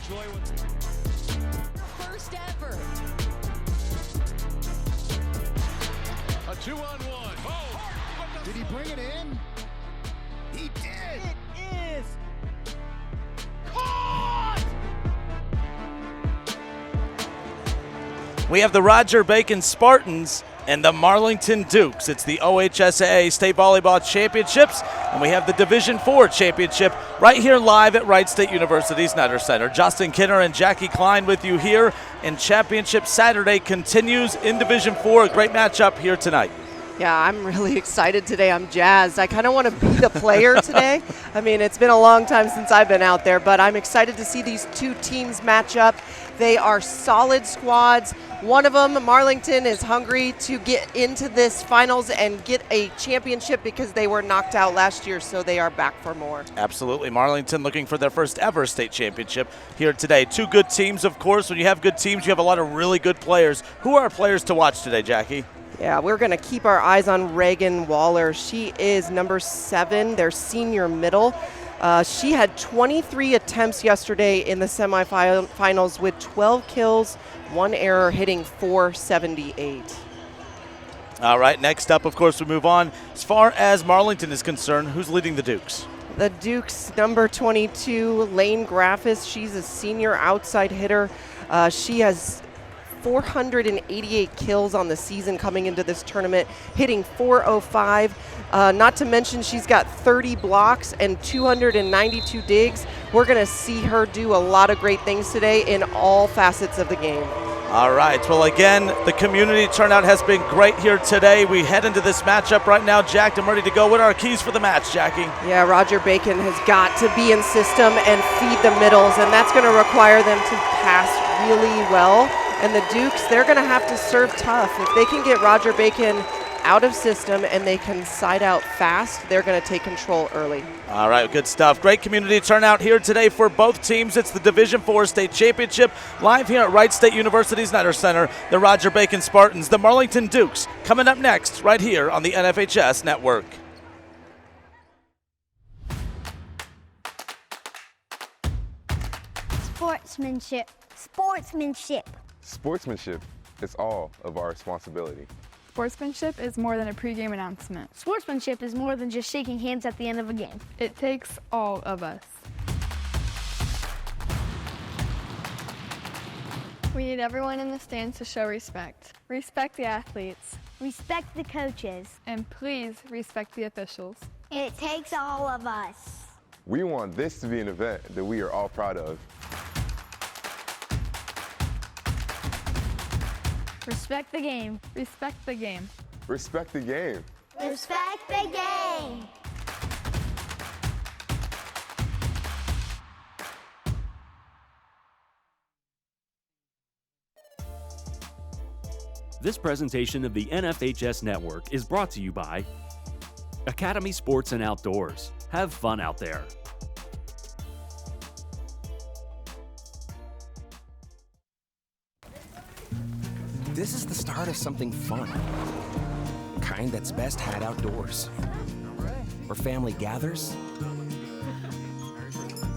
enjoy what... First ever. A 2-on-1. Oh! Did he bring it in? He did! It is Caught! We have the Roger Bacon Spartans and the Marlington Dukes. It's the OHSAA State Volleyball Championships, and we have the Division IV Championship right here live at Wright State University's Nutter Center. Justin Kinner and Jackie Klein with you here, and Championship Saturday continues in Division IV. A great matchup here tonight. Yeah, I'm really excited today. I'm jazzed. I kind of want to be the player today. I mean, it's been a long time since I've been out there, but I'm excited to see these two teams match up. They are solid squads. One of them, Marlington, is hungry to get into this finals and get a championship because they were knocked out last year, so they are back for more. Absolutely. Marlington looking for their first ever state championship here today. Two good teams, of course. When you have good teams, you have a lot of really good players. Who are our players to watch today, Jackie? Yeah, we're going to keep our eyes on Reagan Waller. She is number 7, their senior middle. She had 23 attempts yesterday in the semifinals with 12 kills, 1 error, hitting .478. All right, next up, of course, we move on. As far as Marlington is concerned, who's leading the Dukes? The Dukes, number 22, Lane Graffis. She's a senior outside hitter. She has 488 kills on the season coming into this tournament, hitting .405. Not to mention she's got 30 blocks and 292 digs. We're going to see her do a lot of great things today in all facets of the game. All right. Well, again, the community turnout has been great here today. We head into this matchup right now, jacked and ready to go. What are our keys for the match, Jackie? Yeah, Roger Bacon has got to be in system and feed the middles, and that's going to require them to pass really well. And the Dukes, they're going to have to serve tough. If they can get Roger Bacon out of system and they can side out fast, they're going to take control early. All right, good stuff. Great community turnout here today for both teams. It's the Division IV State Championship live here at Wright State University's Nutter Center. The Roger Bacon Spartans, the Marlington Dukes, coming up next right here on the NFHS Network. Sportsmanship. Sportsmanship. Sportsmanship is all of our responsibility. Sportsmanship is more than a pregame announcement. Sportsmanship is more than just shaking hands at the end of a game. It takes all of us. We need everyone in the stands to show respect. Respect the athletes. Respect the coaches. And please respect the officials. It takes all of us. We want this to be an event that we are all proud of. Respect the game. Respect the game. Respect the game. Respect the game. This presentation of the NFHS Network is brought to you by Academy Sports and Outdoors. Have fun out there. This is the start of something fun. Kind that's best had outdoors. Where family gathers,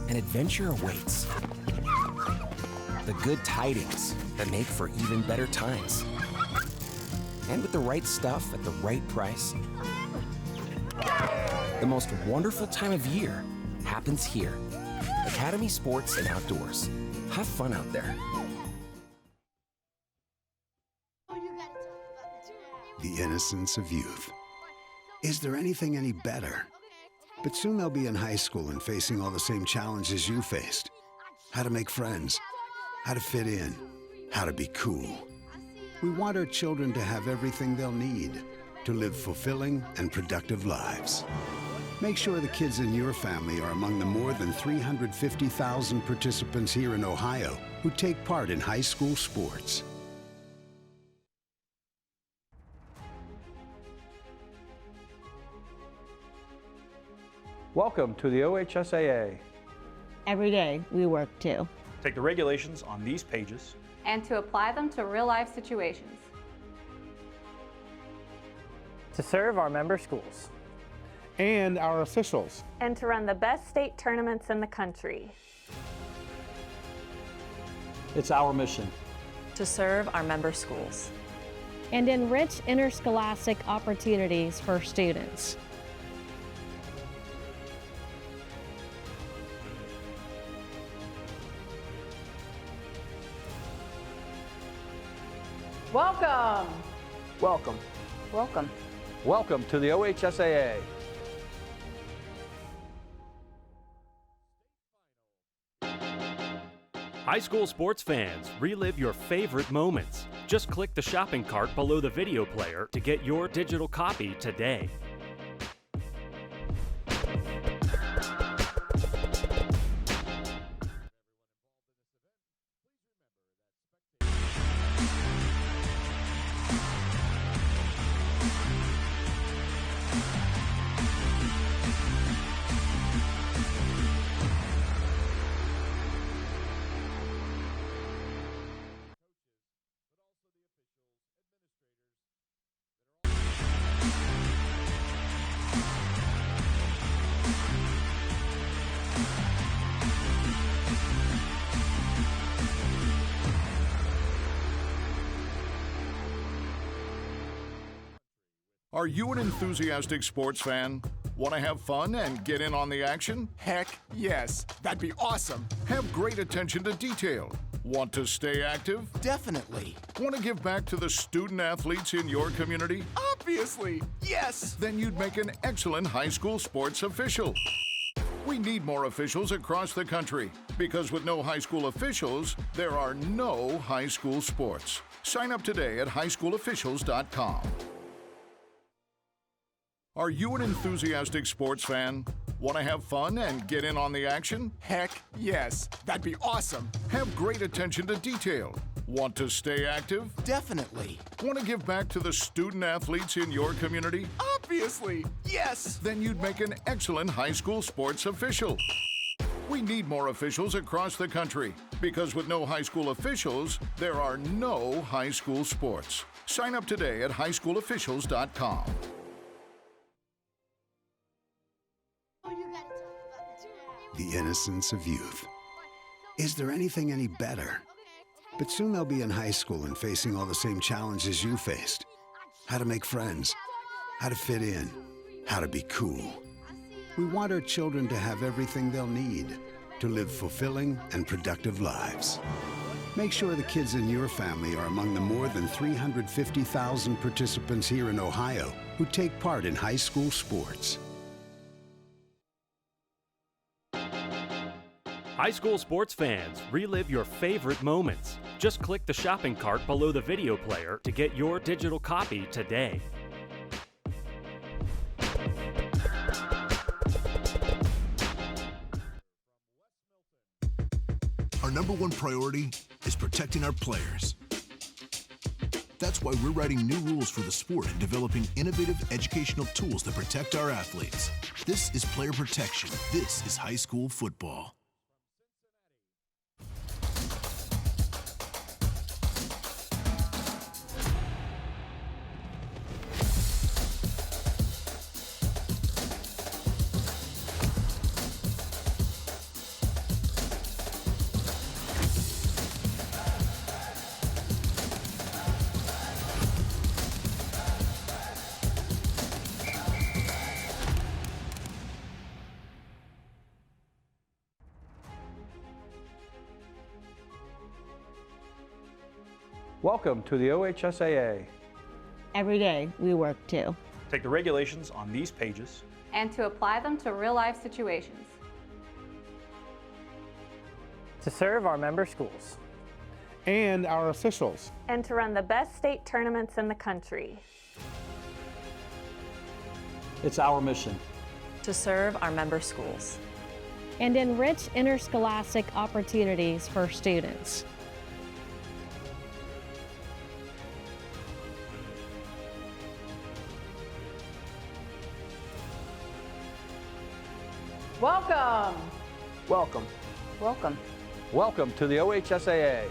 and adventure awaits. The good tidings that make for even better times. And with the right stuff at the right price. The most wonderful time of year happens here. Academy Sports and Outdoors. Have fun out there. The innocence of youth. Is there anything any better? But soon they'll be in high school and facing all the same challenges you faced. How to make friends, how to fit in, how to be cool. We want our children to have everything they'll need to live fulfilling and productive lives. Make sure the kids in your family are among the more than 350,000 participants here in Ohio who take part in high school sports. Welcome to the OHSAA. Every day we work too. Take the regulations on these pages and to apply them to real-life situations. To serve our member schools. And our officials. And to run the best state tournaments in the country. It's our mission to serve our member schools and enrich interscholastic opportunities for students. Welcome. Welcome. Welcome. Welcome to the OHSAA. High school sports fans, relive your favorite moments. Just click the shopping cart below the video player to get your digital copy today. Are you an enthusiastic sports fan? Want to have fun and get in on the action? Heck yes, that'd be awesome. Have great attention to detail. Want to stay active? Definitely. Want to give back to the student athletes in your community? Obviously, yes. Then you'd make an excellent high school sports official. We need more officials across the country because with no high school officials, there are no high school sports. Sign up today at highschoolofficials.com. Are you an enthusiastic sports fan? Want to have fun and get in on the action? Heck yes, that'd be awesome. Have great attention to detail. Want to stay active? Definitely. Want to give back to the student athletes in your community? Obviously, yes. Then you'd make an excellent high school sports official. We need more officials across the country because with no high school officials, there are no high school sports. Sign up today at highschoolofficials.com. The innocence of youth. Is there anything any better? But soon they'll be in high school and facing all the same challenges you faced. How to make friends, how to fit in, how to be cool. We want our children to have everything they'll need to live fulfilling and productive lives. Make sure the kids in your family are among the more than 350,000 participants here in Ohio who take part in high school sports. High school sports fans, relive your favorite moments. Just click the shopping cart below the video player to get your digital copy today. Our number one priority is protecting our players. That's why we're writing new rules for the sport and developing innovative educational tools that protect our athletes. This is player protection. This is high school football. Welcome to the OHSAA. Every day we work to take the regulations on these pages and to apply them to real-life situations. To serve our member schools. And our officials. And to run the best state tournaments in the country. It's our mission to serve our member schools and enrich interscholastic opportunities for students. Welcome. Welcome. Welcome. Welcome to the OHSAA.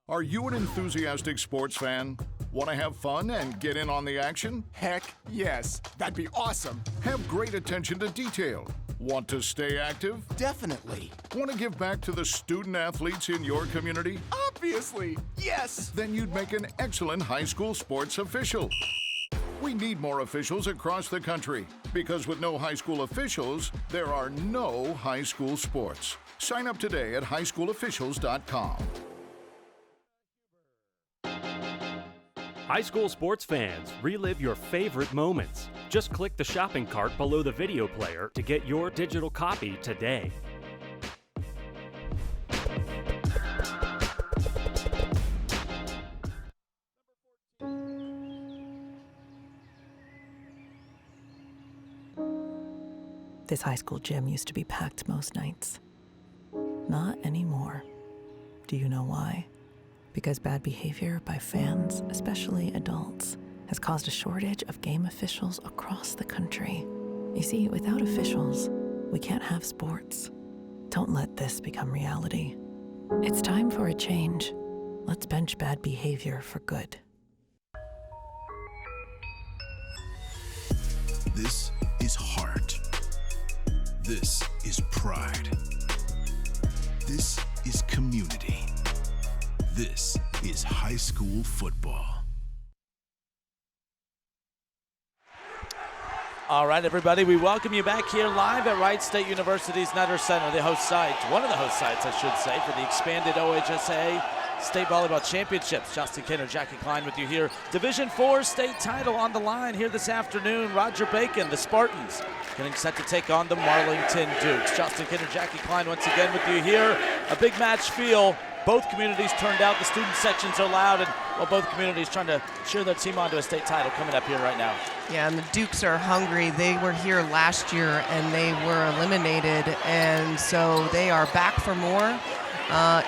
Are you an enthusiastic sports fan? Want to have fun and get in on the action? Heck yes, that'd be awesome. Have great attention to detail. Want to stay active? Definitely. Want to give back to the student athletes in your community? Obviously, yes. Then you'd make an excellent high school sports official. We need more officials across the country because with no high school officials, there are no high school sports. Sign up today at highschoolofficials.com. High school sports fans, relive your favorite moments. Just click the shopping cart below the video player to get your digital copy today. This high school gym used to be packed most nights. Not anymore. Do you know why? Because bad behavior by fans, especially adults, has caused a shortage of game officials across the country. You see, without officials, we can't have sports. Don't let this become reality. It's time for a change. Let's bench bad behavior for good. This is heart. This is pride. This is community. This is high school football. All right, everybody, we welcome you back here live at Wright State University's Nutter Center, the host site, one of the host sites, I should say, for the expanded OHSAA State Volleyball Championships. Justin Kinner, Jackie Klein with you here. Division IV state title on the line here this afternoon. Roger Bacon, the Spartans, getting set to take on the Marlington Dukes. Justin Kinner, Jackie Klein once again with you here. A big match feel. Both communities turned out. The student sections are loud, and well, both communities trying to cheer their team onto a state title coming up here right now. Yeah, and the Dukes are hungry. They were here last year, and they were eliminated, and so they are back for more.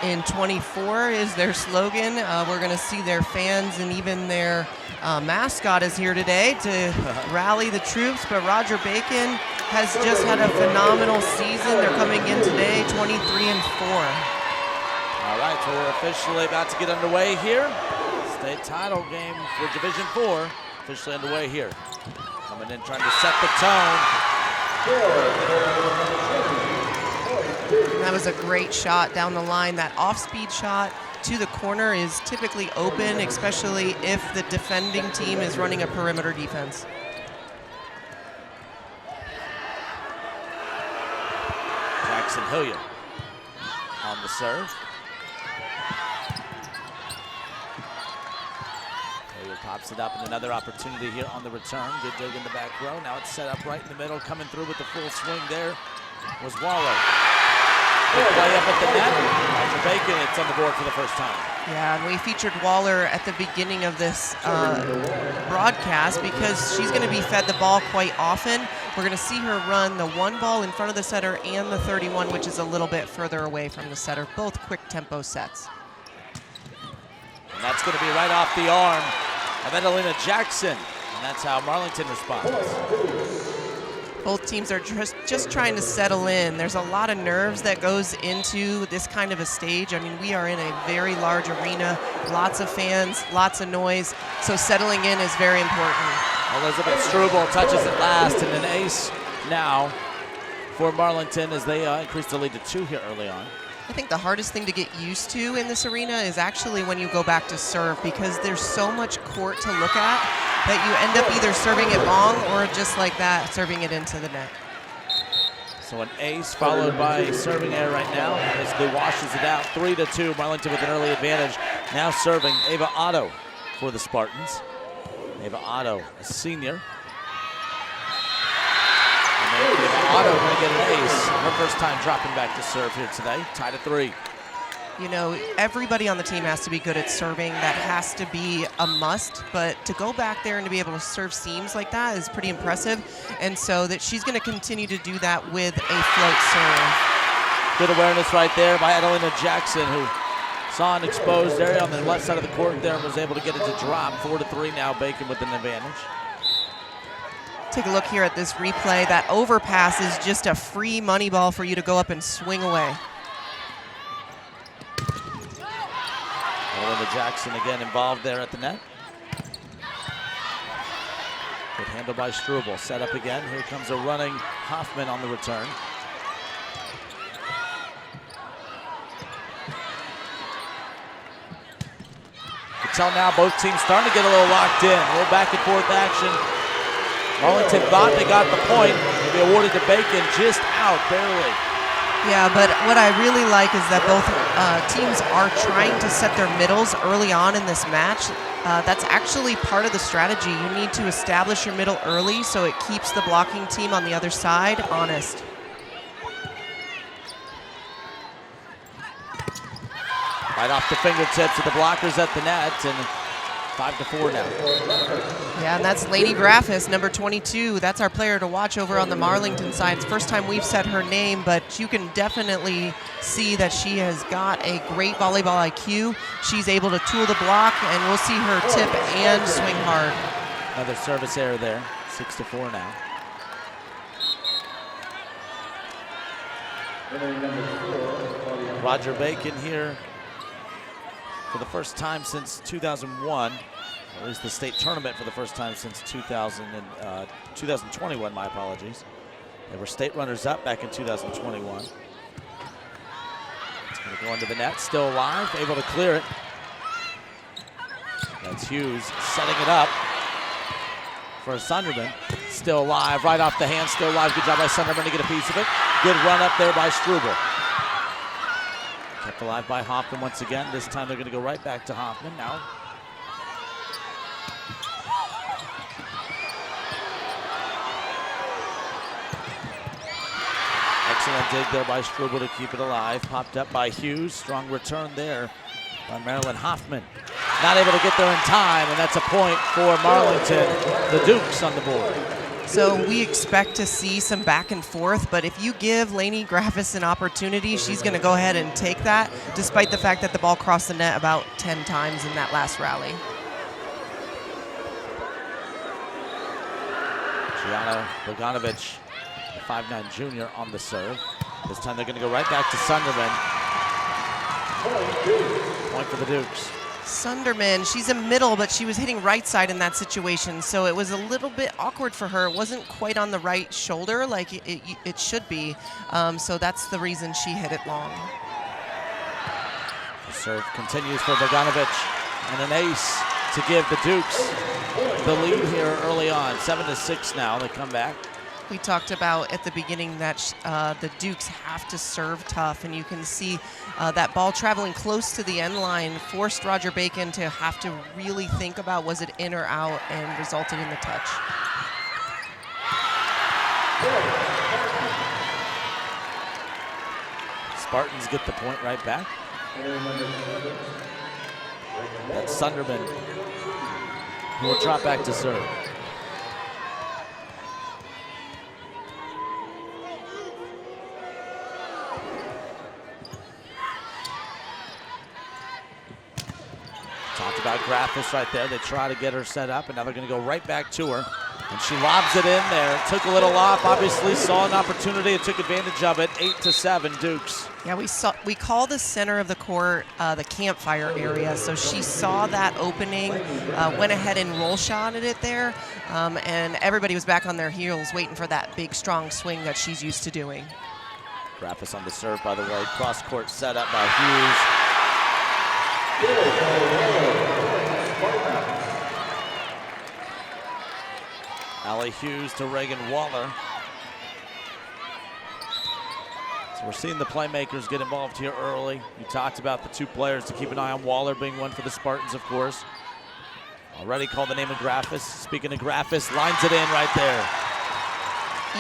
In 24 is their slogan. We're going to see their fans, and even their mascot is here today to rally the troops. But Roger Bacon has just had a phenomenal season. They're coming in today 23-4. All right, so we're officially about to get underway here. State title game for Division IV officially underway here. Coming in trying to set the tone. That was a great shot down the line. That off-speed shot to the corner is typically open, especially if the defending team is running a perimeter defense. Jackson Hilliard on the serve. Hilliard pops it up, and another opportunity here on the return. Good dig in the back row. Now it's set up right in the middle. Coming through with the full swing there was Waller. Good play up at the net. Roger Bacon, it's on the board for the first time. Yeah, and we featured Waller at the beginning of this broadcast because she's going to be fed the ball quite often. We're going to see her run the one ball in front of the setter and the 31, which is a little bit further away from the setter. Both quick tempo sets. And that's going to be right off the arm of Edelina Jackson. And that's how Marlington responds. Both teams are just trying to settle in. There's a lot of nerves that goes into this kind of a stage. I mean, we are in a very large arena, lots of fans, lots of noise, so settling in is very important. Elizabeth Struble touches it last, and an ace now for Marlington as they increase the lead to 2 here early on. I think the hardest thing to get used to in this arena is actually when you go back to serve, because there's so much court to look at that you end up either serving it long or just like that, serving it into the net. So an ace followed by serving error right now as Lou washes it out. 3-2, Marlington with an early advantage. Now serving Ava Otto for the Spartans. Ava Otto, a senior. And Ava Otto going to get an ace. Her first time dropping back to serve here today. Tied at 3. You know, everybody on the team has to be good at serving. That has to be a must, but to go back there and to be able to serve seams like that is pretty impressive. And so that she's going to continue to do that with a float serve. Good awareness right there by Adelina Jackson, who saw an exposed area on the left side of the court there and was able to get it to drop. 4-3 now, Bacon with an advantage. Take a look here at this replay. That overpass is just a free money ball for you to go up and swing away. Adelina Jackson again involved there at the net. Good handle handled by Struble. Set up again. Here comes a running Hoffman on the return. You can tell now both teams starting to get a little locked in. A little back and forth action. Marlington thought they got the point. Maybe awarded to Bacon, just out barely. Yeah, but what I really like is that both teams are trying to set their middles early on in this match. That's actually part of the strategy. You need to establish your middle early so it keeps the blocking team on the other side honest. Right off the fingertips of the blockers at the net, and 5-4 now. Yeah, and that's Lainey Graffis, number 22. That's our player to watch over on the Marlington side. It's the first time we've said her name, but you can definitely see that she has got a great volleyball IQ. She's able to tool the block, and we'll see her tip and swing hard. Another service error there, 6-4 now. Roger Bacon here for the first time since 2001, or at least the state tournament for the first time since 2021, my apologies. They were state runners-up back in 2021. It's going to go into the net, still alive, able to clear it. That's Hughes setting it up for Sunderman. Still alive, right off the hand, still alive. Good job by Sunderman to get a piece of it. Good run up there by Struble. Kept alive by Hoffman once again. This time they're going to go right back to Hoffman now. Excellent dig there by Struble to keep it alive. Popped up by Hughes. Strong return there by Marilyn Hoffman. Not able to get there in time, and that's a point for Marlington. The Dukes on the board. So we expect to see some back and forth, but if you give Lainey Graffis an opportunity, she's going to go ahead and take that, despite the fact that the ball crossed the net about 10 times in that last rally. Gianna Bogdanovich, the 5'9" junior, on the serve. This time they're going to go right back to Sunderman. Point for the Dukes. Sunderman, she's a middle, but she was hitting right side in that situation, so it was a little bit awkward for her. It wasn't quite on the right shoulder like it should be, so that's the reason she hit it long. The serve continues for Bogdanovich, and an ace to give the Dukes the lead here early on. 7-6 now, they come back. We talked about at the beginning that the Dukes have to serve tough, and you can see that ball traveling close to the end line forced Roger Bacon to have to really think about was it in or out, and resulted in the touch. Spartans get the point right back. That's Sunderman, who will drop back to serve. Talked about Graffis right there. They try to get her set up, and now they're going to go right back to her. And she lobs it in there. Took a little off, obviously saw an opportunity and took advantage of it. 8-7 Dukes. Yeah, we call the center of the court the campfire area. So she saw that opening, went ahead and roll shotted it there, and everybody was back on their heels waiting for that big, strong swing that she's used to doing. Graffis on the serve, by the way. Cross court set up by Hughes. Allie Hughes to Reagan Waller. So we're seeing the playmakers get involved here early. You talked about the two players to keep an eye on, Waller being one for the Spartans, of course. Already called the name of Graffis. Speaking of Graffis, lines it in right there.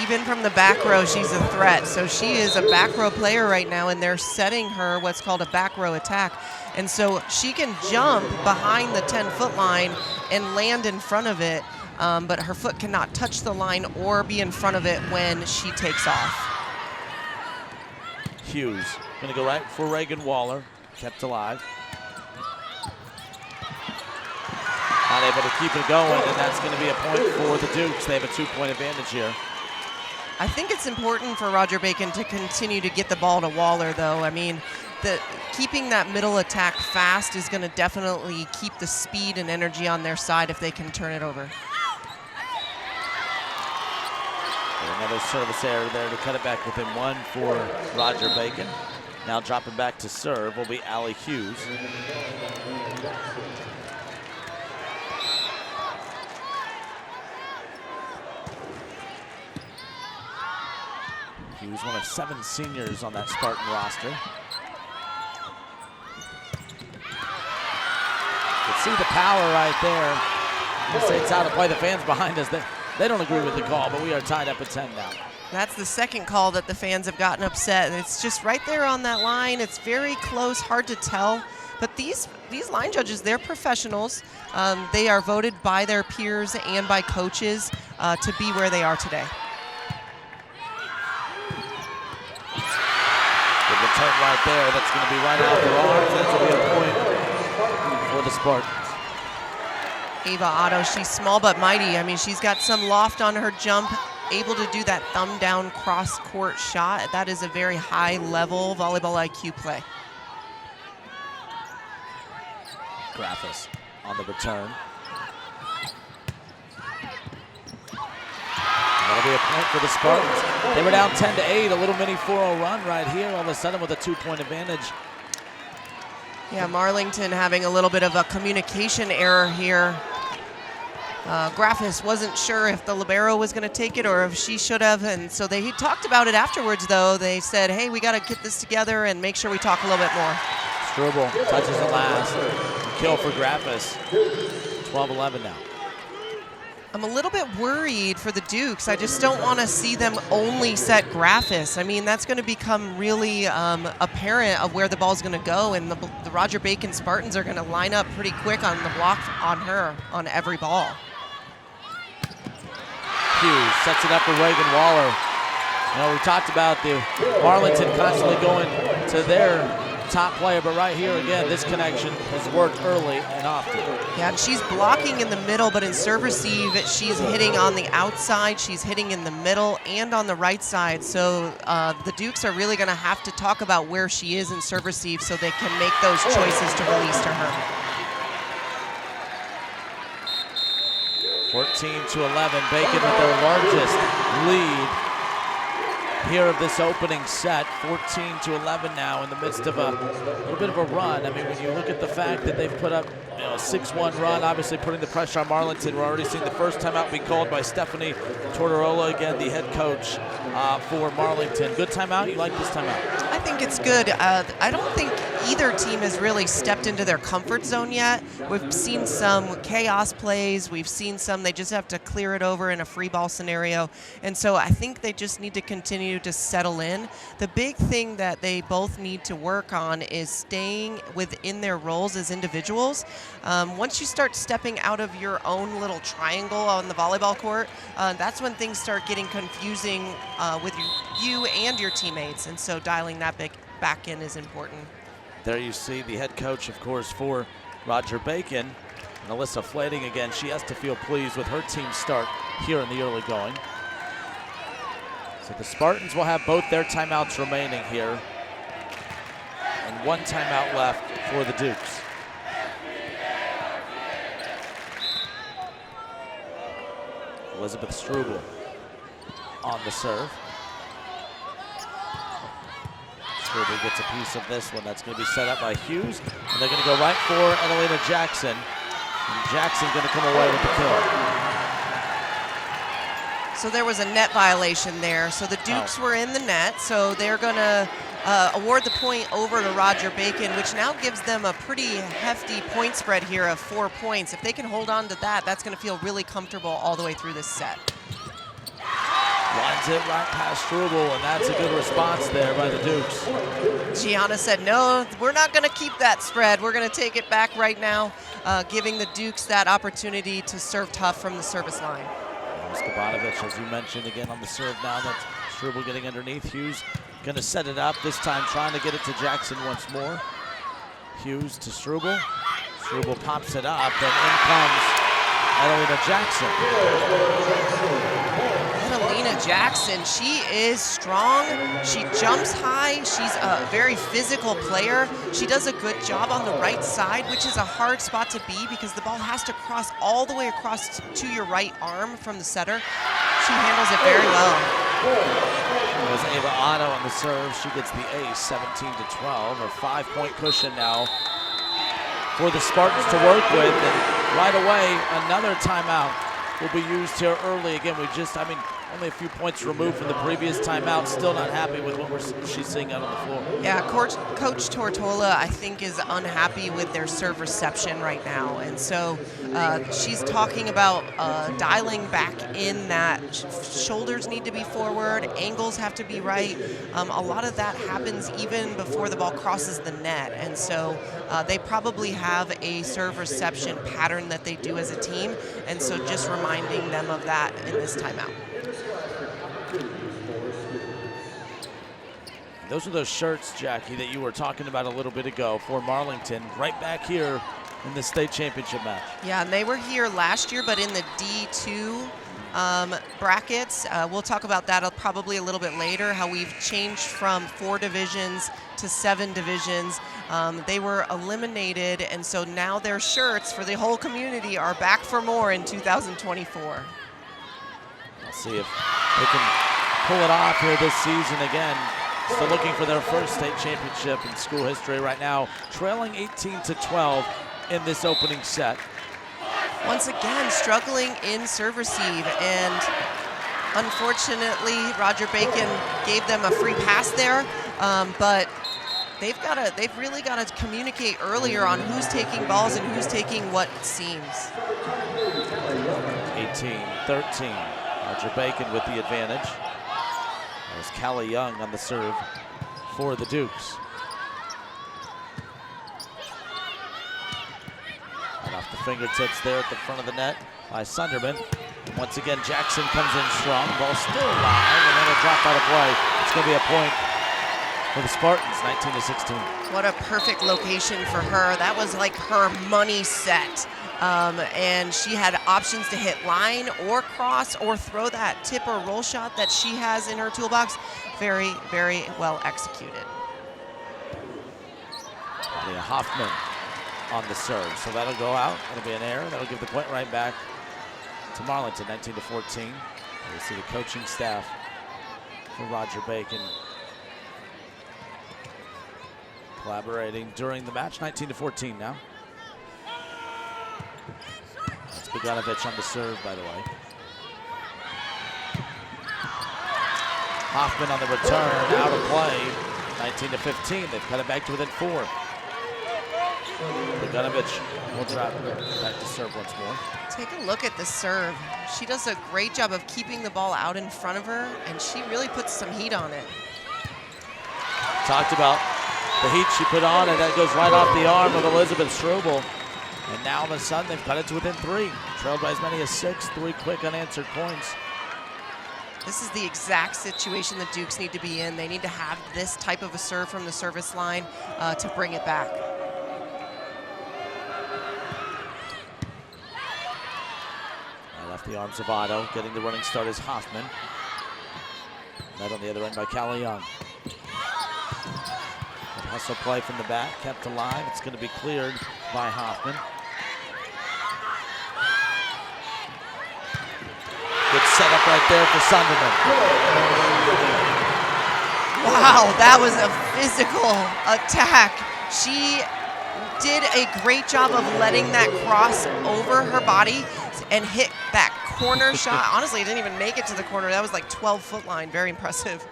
Even from the back row, she's a threat. So she is a back row player right now, and they're setting her what's called a back row attack. And so she can jump behind the 10-foot line and land in front of it, but her foot cannot touch the line or be in front of it when she takes off. Hughes going to go right for Reagan Waller, kept alive. Not able to keep it going, and that's going to be a point for the Dukes. They have a 2-point advantage here. I think it's important for Roger Bacon to continue to get the ball to Waller, though. I mean, keeping that middle attack fast is going to definitely keep the speed and energy on their side if they can turn it over. Another service error there to cut it back within one for Roger Bacon. Now dropping back to serve will be Allie Hughes. Hughes, one of 7 seniors on that Spartan roster. You can see the power right there. I say it's out of play. The fans behind us, they don't agree with the call, but we are tied up at 10 now. That's the second call that the fans have gotten upset. It's just right there on that line. It's very close, hard to tell. But these line judges, they're professionals. They are voted by their peers and by coaches to be where they are today. Good return right there. That's going to be right out their arms. That's going to be a point for the Spartans. Ava Otto, she's small but mighty. I mean, she's got some loft on her jump, able to do that thumb down cross court shot. That is a very high level volleyball IQ play. Graffis on the return. That'll be a point for the Spartans. They were down 10-8, a little mini 4-0 run right here, all of a sudden with a 2-point advantage. Yeah, Marlington having a little bit of a communication error here. Graffis wasn't sure if the libero was going to take it or if she should have, and so he talked about it afterwards, though. They said, hey, we got to get this together and make sure we talk a little bit more. Struble touches the last. Kill for Graffis. 12-11 now. I'm a little bit worried for the Dukes. I just don't want to see them only set Graffis. I mean, that's going to become really apparent of where the ball's going to go, and the Roger Bacon Spartans are going to line up pretty quick on the block on her on every ball. Hughes sets it up for Reagan Waller. You know, we talked about the Marlington constantly going to their top player, but right here again, this connection has worked early and often. Yeah, and she's blocking in the middle, but in serve receive, she's hitting on the outside, she's hitting in the middle and on the right side. So the Dukes are really going to have to talk about where she is in serve receive so they can make those choices to release to her. 14-11, Bacon with their largest lead here of this opening set. 14-11 now in the midst of a little bit of a run. I mean, when you look at the fact that they've put up a 6-1 run, obviously putting the pressure on Marlington. We're already seeing the first timeout be called by Stephanie Tortorella, again, the head coach for Marlington. Good timeout? You like this timeout? I think it's good. I don't think either team has really stepped into their comfort zone yet. We've seen some chaos plays. We've seen some they just have to clear it over in a free ball scenario. And so I think they just need to continue to settle in. The big thing that they both need to work on is staying within their roles as individuals. Once you start stepping out of your own little triangle on the volleyball court, that's when things start getting confusing with you and your teammates. And so dialing that back in is important. There you see the head coach, of course, for Roger Bacon, and Alyssa Flading again. She has to feel pleased with her team's start here in the early going. So the Spartans will have both their timeouts remaining here, and one timeout left for the Dukes. Elizabeth Struble on the serve. Struble gets a piece of this one. That's going to be set up by Hughes, and they're going to go right for Annalena Jackson. And Jackson going to come away with the kill. So there was a net violation there. So the Dukes were in the net, so they're going to award the point over to Roger Bacon, which now gives them a pretty hefty point spread here of 4 points. If they can hold on to that, that's going to feel really comfortable all the way through this set. Lines it right past Struble, and that's a good response there by the Dukes. Gianna said, no, we're not going to keep that spread. We're going to take it back right now, giving the Dukes that opportunity to serve tough from the service line. Skabanovic, as you mentioned, again on the serve now. That's Struble getting underneath. Hughes going to set it up, this time trying to get it to Jackson once more. Hughes to Struble. Struble pops it up, and in comes Annalena Jackson. Annalena Jackson, she is strong. She jumps high. She's a very physical player. She does a good job on the right side, which is a hard spot to be because the ball has to cross all the way across to your right arm from the setter. She handles it very well. It was Ava Otto on the serve. She gets the ace, 17-12. A 5-point cushion now for the Spartans to work with. And right away, another timeout will be used here early. Again, only a few points removed from the previous timeout. Still not happy with what she's seeing out on the floor. Yeah, Coach Tortola, I think, is unhappy with their serve reception right now. And so she's talking about dialing back in that shoulders need to be forward, angles have to be right. A lot of that happens even before the ball crosses the net. And so they probably have a serve reception pattern that they do as a team. And so just reminding them of that in this timeout. Those are those shirts, Jackie, that you were talking about a little bit ago for Marlington, right back here in the state championship match. Yeah, and they were here last year, but in the D2 brackets. We'll talk about that probably a little bit later, how we've changed from 4 divisions to 7 divisions. They were eliminated, and so now their shirts for the whole community are back for more in 2024. Let's see if they can pull it off here this season again. Still looking for their first state championship in school history right now, trailing 18-12 in this opening set. Once again, struggling in serve receive, and unfortunately, Roger Bacon gave them a free pass there, but they've really got to communicate earlier on who's taking balls and who's taking what seams. 18-13, Roger Bacon with the advantage. There's Callie Young on the serve for the Dukes. And off the fingertips there at the front of the net by Sunderman. Once again, Jackson comes in strong. Ball still alive, and then a drop out of play. It's going to be a point for the Spartans, 19-16. What a perfect location for her. That was like her money set. And she had options to hit line or cross or throw that tip or roll shot that she has in her toolbox. Very, very well executed. Leah Hoffman on the serve, so that'll go out. It'll be an error. That'll give the point right back to Marlington, 19-14. You see the coaching staff for Roger Bacon collaborating during the match. 19-14 now. That's Bogdanovich on the serve, by the way. Hoffman on the return, out of play. 19-15. They've cut it back to within 4. Bogdanovich will drop back to serve once more. Take a look at the serve. She does a great job of keeping the ball out in front of her, and she really puts some heat on it. Talked about the heat she put on, and that goes right off the arm of Elizabeth Strobel. And now all of a sudden they've cut it to within 3. Trailed by as many as 6, 3 quick unanswered points. This is the exact situation the Dukes need to be in. They need to have this type of a serve from the service line to bring it back. Right off the arms of Otto. Getting the running start is Hoffman. Net on the other end by Callie Young. Hustle play from the back, kept alive. It's going to be cleared by Hoffman. Good setup right there for Sunderman. Wow, that was a physical attack. She did a great job of letting that cross over her body and hit that corner shot. Honestly, it didn't even make it to the corner. That was like 12-foot line. Very impressive.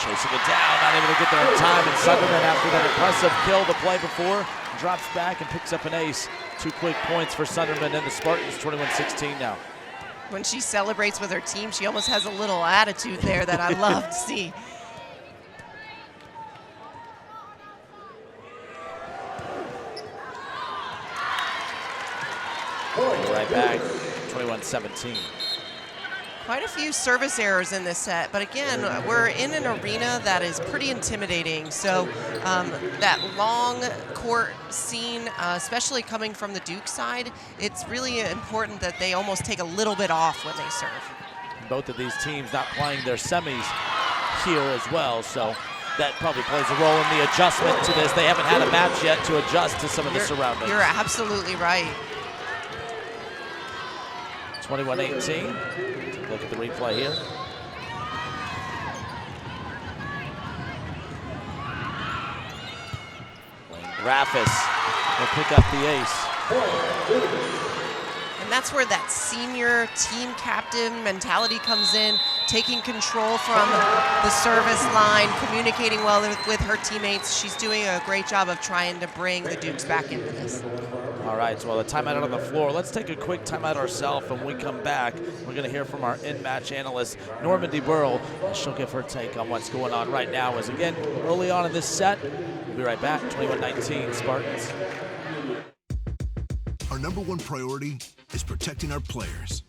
Chasing it down, not able to get there in time, and Sunderman, after that impressive kill the play before, drops back and picks up an ace. 2 quick points for Sunderman and the Spartans, 21-16 now. When she celebrates with her team, she almost has a little attitude there that I love to see. Right back, 21-17. Quite a few service errors in this set, but again, we're in an arena that is pretty intimidating. So that long court scene, especially coming from the Duke side, it's really important that they almost take a little bit off when they serve. Both of these teams not playing their semis here as well, so that probably plays a role in the adjustment to this. They haven't had a match yet to adjust to some of the surroundings. You're absolutely right. 21-18. Take a look at the replay here. Graffis will pick up the ace. And that's where that senior team captain mentality comes in, taking control from the service line, communicating well with her teammates. She's doing a great job of trying to bring the Dukes back into this. All right, so the timeout on the floor. Let's take a quick timeout ourselves, and when we come back, we're going to hear from our in-match analyst, Normandy Burrell. She'll give her take on what's going on right now. As again, early on in this set, we'll be right back. 21-19 Spartans. Our #1 priority is protecting our players.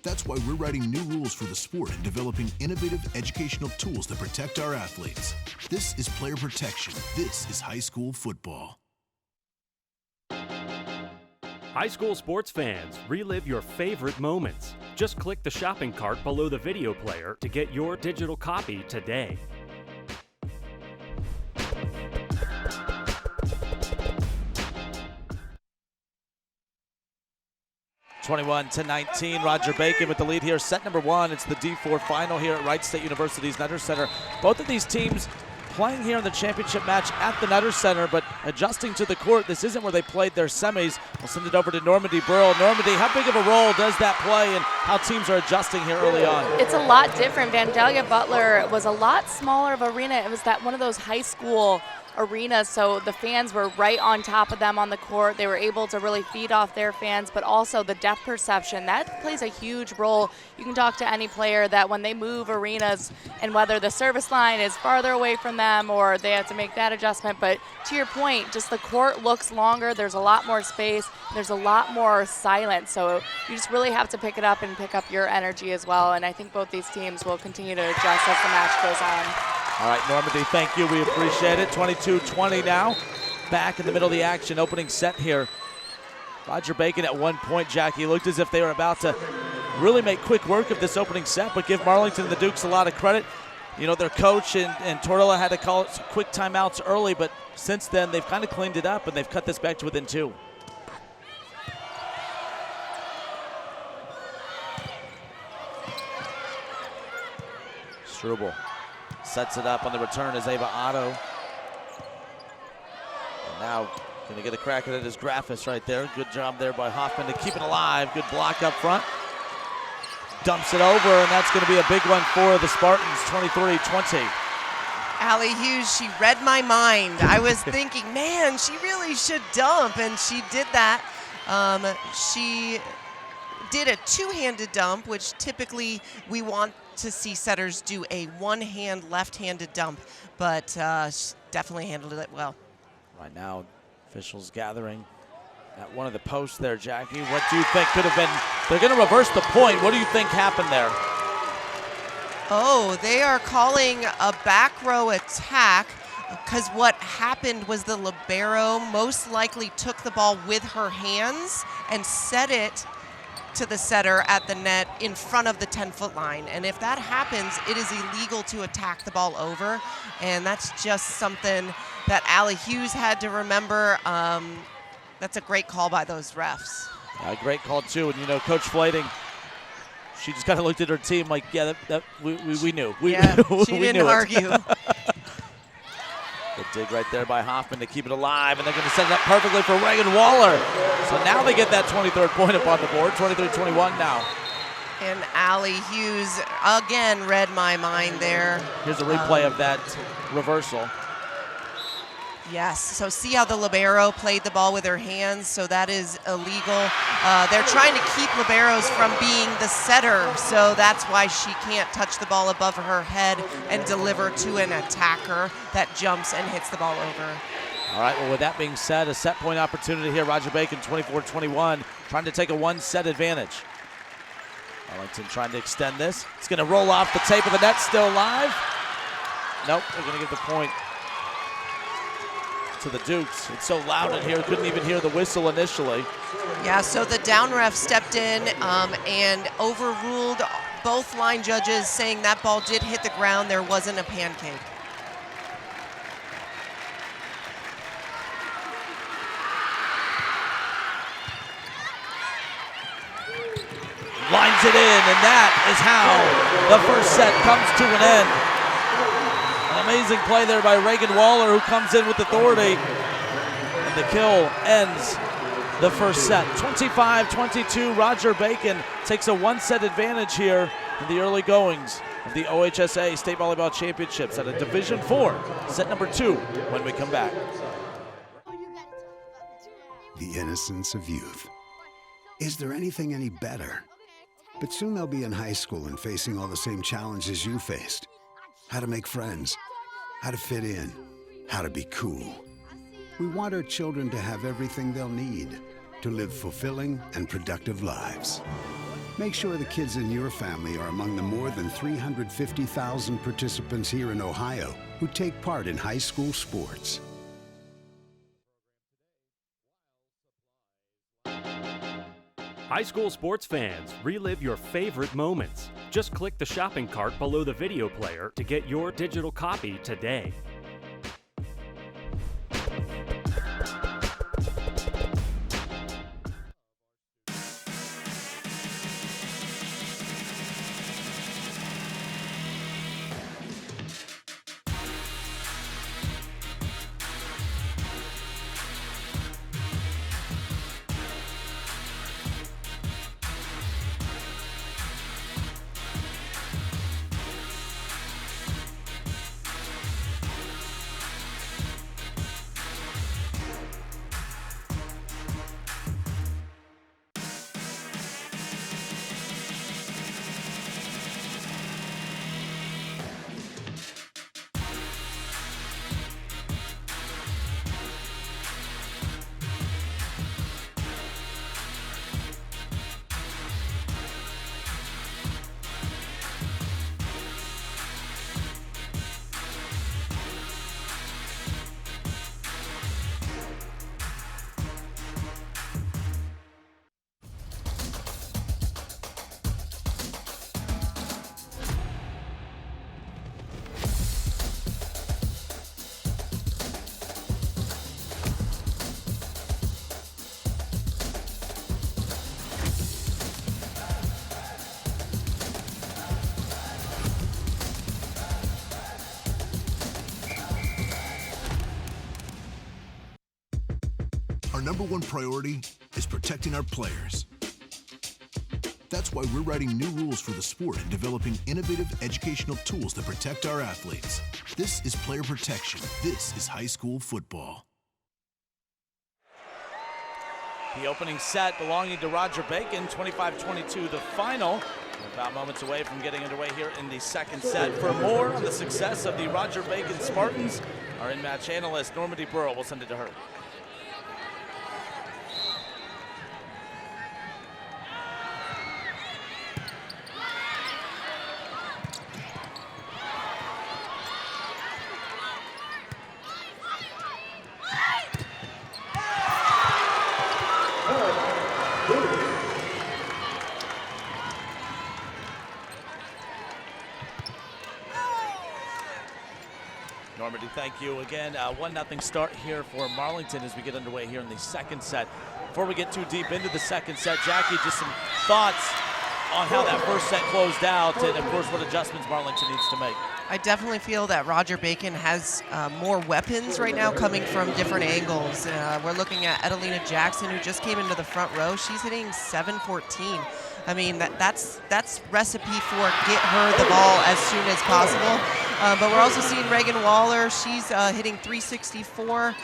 That's why we're writing new rules for the sport and developing innovative educational tools that protect our athletes. This is player protection. This is high school football. High school sports fans, relive your favorite moments. Just click the shopping cart below the video player to get your digital copy today. (21-19). Roger Bacon with the lead here. Set number 1. It's the D4 final here at Wright State University's Nutter Center. Both of these teams playing here in the championship match at the Nutter Center, but adjusting to the court. This isn't where they played their semis. We'll send it over to Normandy Burrell. Normandy, how big of a role does that play and how teams are adjusting here early on? It's a lot different. Vandalia Butler was a lot smaller of arena. It was that one of those high school arenas, so the fans were right on top of them on the court. They were able to really feed off their fans, but also the depth perception, that plays a huge role. You can talk to any player that when they move arenas and whether the service line is farther away from them or they have to make that adjustment, but to your point, just the court looks longer, there's a lot more space, there's a lot more silence, so you just really have to pick it up and pick up your energy as well, and I think both these teams will continue to adjust as the match goes on. All right, Normandy, thank you. We appreciate it. 22-20 now. Back in the middle of the action, opening set here. Roger Bacon at one point, Jackie, looked as if they were about to really make quick work of this opening set, but give Marlington and the Dukes a lot of credit. You know, their coach and Torella had to call some quick timeouts early, but since then they've kind of cleaned it up and they've cut this back to within 2. Struble sets it up on the return as Ava Otto. And now going to get a crack at it is Graffis right there. Good job there by Hoffman to keep it alive. Good block up front. Dumps it over, and that's going to be a big one for the Spartans, 23-20. Allie Hughes, she read my mind. I was thinking, man, she really should dump, and she did that. She did a two-handed dump, which typically we want to see setters do a one-hand, left-handed dump, but she definitely handled it well. Right now, officials gathering at one of the posts there, Jackie. What do you think could have been? They're going to reverse the point. What do you think happened there? Oh, they are calling a back row attack because what happened was the libero most likely took the ball with her hands and set it to the setter at the net in front of the 10-foot line. And if that happens, it is illegal to attack the ball over. And that's just something that Allie Hughes had to remember. That's a great call by those refs. A great call, too. And, you know, Coach Flading, she just kind of looked at her team like, yeah, we knew. She didn't argue. Good dig right there by Hoffman to keep it alive, and they're going to set it up perfectly for Reagan Waller. So now they get that 23rd point up on the board, 23-21 now. And Allie Hughes again read my mind there. Here's a replay of that reversal. Yes, so see how the libero played the ball with her hands, so that is illegal. They're trying to keep liberos from being the setter, so that's why she can't touch the ball above her head and deliver to an attacker that jumps and hits the ball over. All right, well, with that being said, a set point opportunity here. Roger Bacon, 24-21, trying to take a one-set advantage. Marlington trying to extend this. It's going to roll off the tape of the net, still live. Nope, they're going to give the point to the Dukes. It's so loud in here, couldn't even hear the whistle initially. Yeah, so the down ref stepped in and overruled both line judges, saying that ball did hit the ground. There wasn't a pancake. lines it in, and that is how the first set comes to an end. An amazing play there by Reagan Waller, who comes in with authority, and the kill ends the first set. 25-22, Roger Bacon takes a one-set advantage here in the early goings of the OHSAA State Volleyball Championships at a Division IV, set number 2, when we come back. The innocence of youth. Is there anything any better? But soon they'll be in high school and facing all the same challenges you faced. How to make friends, how to fit in, how to be cool. We want our children to have everything they'll need to live fulfilling and productive lives. Make sure the kids in your family are among the more than 350,000 participants here in Ohio who take part in high school sports. High school sports fans, relive your favorite moments. Just click the shopping cart below the video player to get your digital copy today. Our number one priority is protecting our players. That's why we're writing new rules for the sport and developing innovative educational tools that protect our athletes. This is player protection. This is high school football. The opening set belonging to Roger Bacon, 25-22 the final. We're about moments away from getting underway here in the second set. For more on the success of the Roger Bacon Spartans, our in-match analyst, Normandy Burrow, will send it to her. Normandy, thank you again. 1-0 start here for Marlington as we get underway here in the second set. Before we get too deep into the second set, Jackie, just some thoughts on how that first set closed out and, of course, what adjustments Marlington needs to make. I definitely feel that Roger Bacon has more weapons right now coming from different angles. We're looking at Edelina Jackson, who just came into the front row. She's hitting 7-14. I mean, that's recipe for get her the ball as soon as possible. But we're also seeing Reagan Waller. She's hitting 364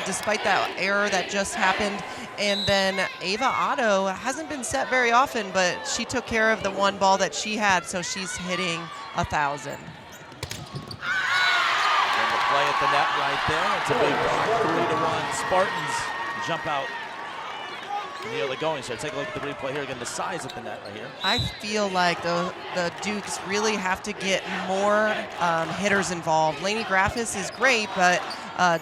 despite that error that just happened. And then Ava Otto hasn't been set very often, but she took care of the one ball that she had, so she's hitting 1,000. And the play at the net right there. It's a big block, 3-1. Spartans jump out in the early going. So take a look at the replay here again. The size of the net right here. I feel like the Dukes really have to get more hitters involved. Lainey Graffis is great, but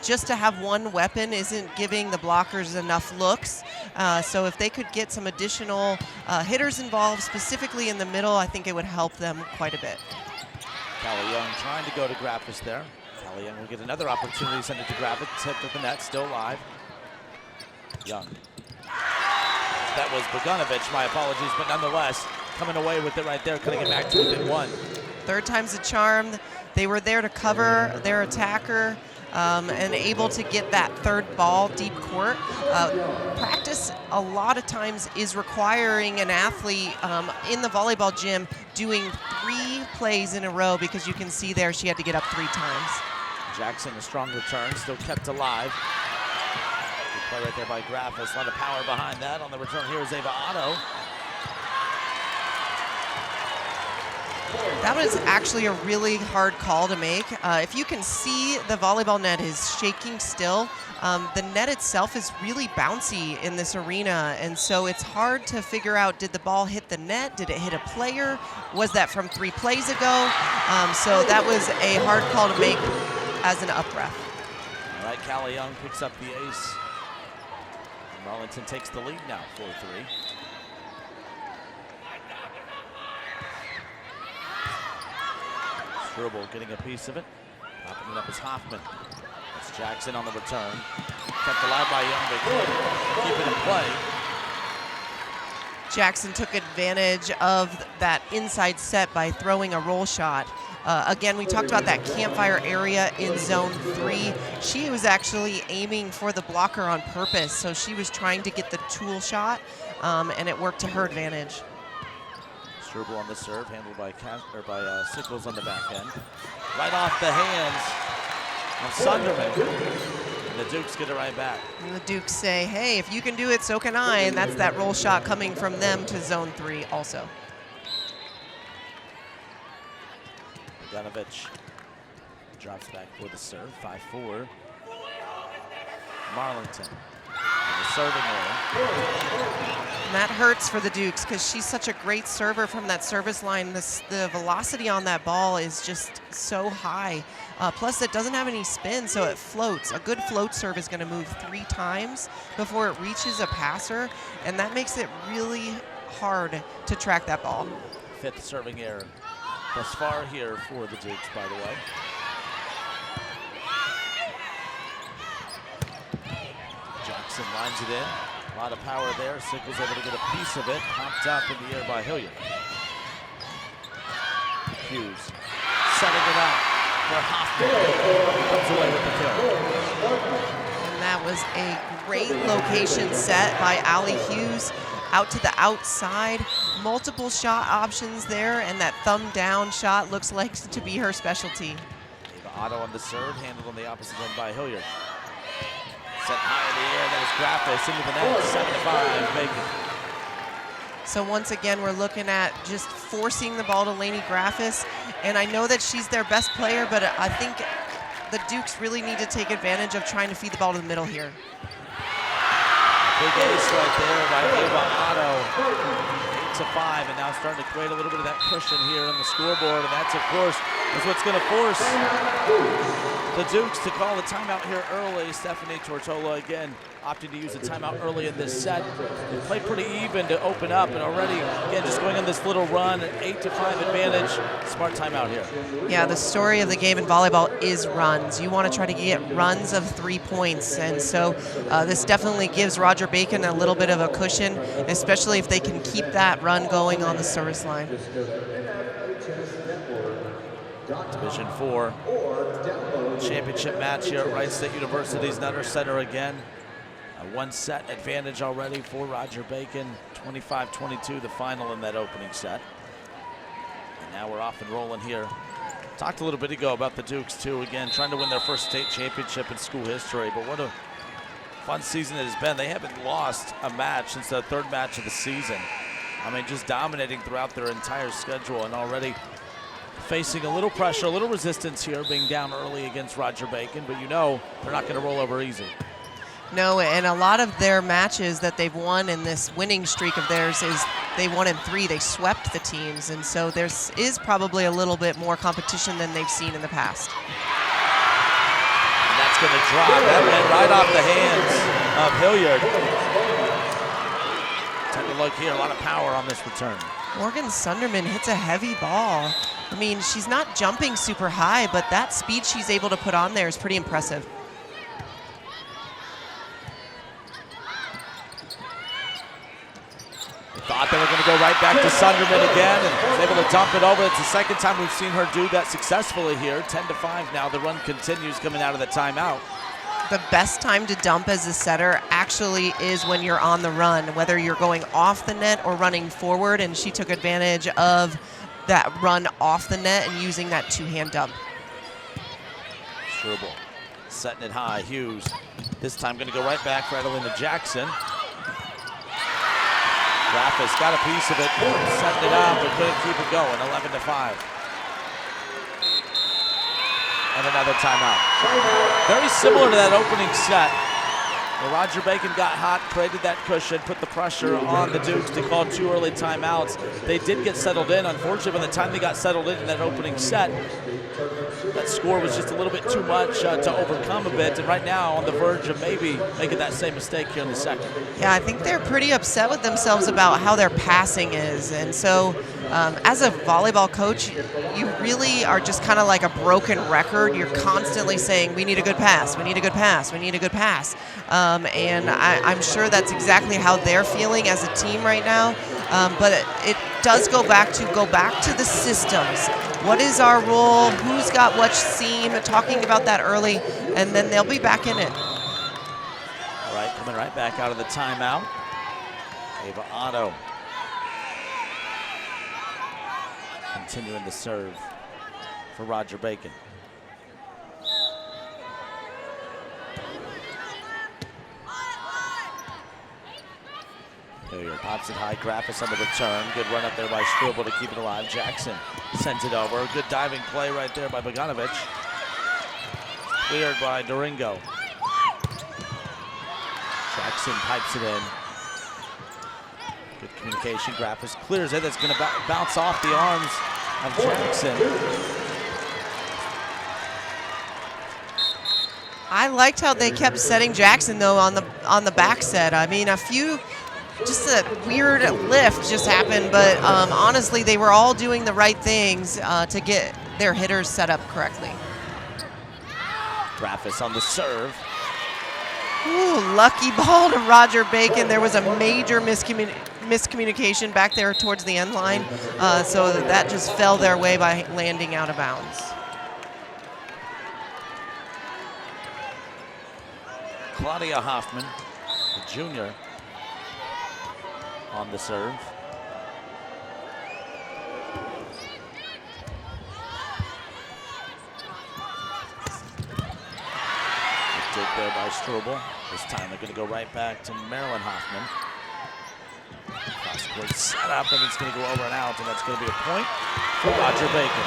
just to have one weapon isn't giving the blockers enough looks. So if they could get some additional hitters involved, specifically in the middle, I think it would help them quite a bit. Callie Young trying to go to Graffis there. Callie Young will get another opportunity to send it to Graffis. Tipped at the net, still live. Young. That was Bogdanovich, my apologies, but nonetheless, coming away with it right there, cutting it back to within one. Third time's a charm. They were there to cover their attacker and able to get that third ball deep court. Practice a lot of times is requiring an athlete in the volleyball gym doing 3 plays in a row, because you can see there she had to get up 3 times. Jackson, a strong return, still kept alive. Good play right there by Graffis. A lot of power behind that. On the return here is Ava Otto. That was actually a really hard call to make. If you can see, the volleyball net is shaking still. The net itself is really bouncy in this arena, and so it's hard to figure out, did the ball hit the net? Did it hit a player? Was that from 3 plays ago? So that was a hard call to make as an up ref. All right, Callie Young picks up the ace. Marlington takes the lead now, 4-3. Struble getting a piece of it. Popping it up is Hoffman. That's Jackson on the return. Kept alive by Young, but keep it in play. Jackson took advantage of that inside set by throwing a roll shot. Again, we talked about that campfire area in zone 3. She was actually aiming for the blocker on purpose, so she was trying to get the tool shot, and it worked to her advantage. Struble on the serve, handled by Sickles on the back end. Right off the hands of Sunderman. And the Dukes get it right back. And the Dukes say, hey, if you can do it, so can I. And that's that roll shot coming from them to zone 3 also. Bogdanovich drops back for the serve, 5-4. Marlington in the serving area. And that hurts for the Dukes because she's such a great server from that service line. The velocity on that ball is just so high. Plus, it doesn't have any spin, so it floats. A good float serve is going to move 3 times before it reaches a passer, and that makes it really hard to track that ball. 5th serving error thus far here for the Dukes, by the way. Jackson lines it in. A lot of power there. Sickles able to get a piece of it. Popped up in the air by Hilliard. Hughes setting it up for Hoffman. Comes away with the kill. And that was a great location set by Allie Hughes. Out to the outside. Multiple shot options there, and that thumb down shot looks like to be her specialty. Ava Otto on the serve, handled on the opposite end by Hilliard. Set high in the air, that is Graffis into the net, 7-5, Bacon. So once again, we're looking at just forcing the ball to Lainey Graffis, and I know that she's their best player, but I think the Dukes really need to take advantage of trying to feed the ball to the middle here. Big ace right there by Ava Otto. 8-5, and now starting to create a little bit of that cushion here on the scoreboard, and that's, of course, is what's going to force the Dukes to call a timeout here early. Stephanie Tortola again opting to use a timeout early in this set. They played pretty even to open up, and already, again, just going on this little run, an 8-5 advantage. Smart timeout here. Yeah, the story of the game in volleyball is runs. You want to try to get runs of 3 points, and so this definitely gives Roger Bacon a little bit of a cushion, especially if they can keep that run going on the service line. Division 4 championship match here at Wright State University's Nutter Center again. A 1-set advantage already for Roger Bacon. 25-22 the final in that opening set. And now we're off and rolling here. Talked a little bit ago about the Dukes too, again trying to win their first state championship in school history, but what a fun season it has been. They haven't lost a match since the 3rd match of the season. I mean, just dominating throughout their entire schedule, and already facing a little pressure, a little resistance here, being down early against Roger Bacon, but you know they're not going to roll over easy. No, and a lot of their matches that they've won in this winning streak of theirs is they won in 3. They swept the teams, and so there is probably a little bit more competition than they've seen in the past. And that's going to drop. That went right off the hands of Hilliard. Take a look here, a lot of power on this return. Morgan Sunderman hits a heavy ball. I mean, she's not jumping super high, but that speed she's able to put on there is pretty impressive. Thought they were going to go right back to Sunderman again and was able to dump it over. It's the second time we've seen her do that successfully here. 10-5 now. The run continues coming out of the timeout. The best time to dump as a setter actually is when you're on the run, whether you're going off the net or running forward, and she took advantage of that run off the net and using that two-hand dump. Struble setting it high. Hughes this time going to go right back for Adelina Jackson. Raffis got a piece of it, setting it up, but couldn't keep it going. 11-5. And another timeout. Very similar to that opening set, where Roger Bacon got hot, created that cushion, put the pressure on the Dukes to call 2 early timeouts. They did get settled in. Unfortunately, by the time they got settled in that opening set, that score was just a little bit too much to overcome a bit. And right now on the verge of maybe making that same mistake here in the second. Yeah, I think they're pretty upset with themselves about how their passing is. And so as a volleyball coach, you really are just kind of like a broken record. You're constantly saying, we need a good pass, we need a good pass, we need a good pass. And I'm sure that's exactly how they're feeling as a team right now. But it does go back to the systems. What is our role? Who's got what seam? Talking about that early, and then they'll be back in it. All right, coming right back out of the timeout. Ava Otto continuing the serve for Roger Bacon. Hilliard pops it high. Graffis on the return. Good run up there by Struble to keep it alive. Jackson sends it over. Good diving play right there by Bogdanovic. Cleared by Duringo. Jackson pipes it in. Good communication. Graffis clears it. That's going to bounce off the arms of Jackson. I liked how they kept setting Jackson though on the back set. I mean, just a weird lift just happened, but honestly, they were all doing the right things to get their hitters set up correctly. Graffis on the serve. Ooh, lucky ball to Roger Bacon. There was a major miscommunication back there towards the end line, so that just fell their way by landing out of bounds. Claudia Hoffman, the junior, on the serve. Good dig there by Struble. This time they're going to go right back to Marilyn Hoffman. Cross-court set up, and it's going to go over and out, and that's going to be a point for Roger Bacon.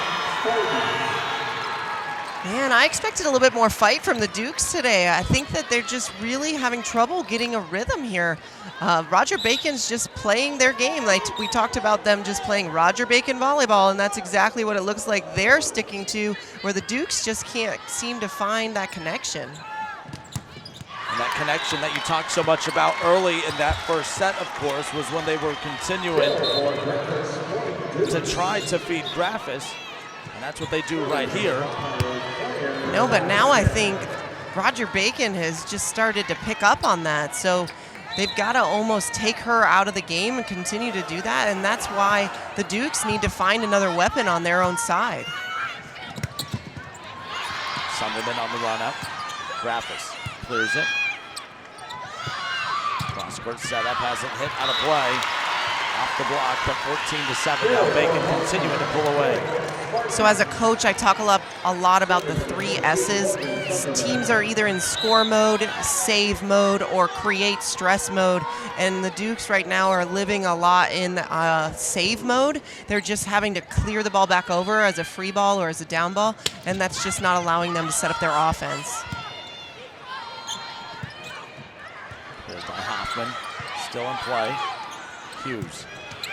Man, I expected a little bit more fight from the Dukes today. I think that they're just really having trouble getting a rhythm here. Roger Bacon's just playing their game. Like we talked about them just playing Roger Bacon volleyball, and that's exactly what it looks like they're sticking to, where the Dukes just can't seem to find that connection. And that connection that you talked so much about early in that first set, of course, was when they were continuing to try to feed Graffis. And that's what they do right here. No, but now I think Roger Bacon has just started to pick up on that. So they've got to almost take her out of the game and continue to do that. And that's why the Dukes need to find another weapon on their own side. Sunderman on the run up. Graffis clears it. Cross-court setup, hasn't hit, out of play. Off the block, but 14-7 now. Bacon continuing to pull away. So as a coach, I talk a lot about the 3 S's. Teams are either in score mode, save mode, or create stress mode. And the Dukes right now are living a lot in save mode. They're just having to clear the ball back over as a free ball or as a down ball, and that's just not allowing them to set up their offense. Here's by Hoffman, still in play. Hughes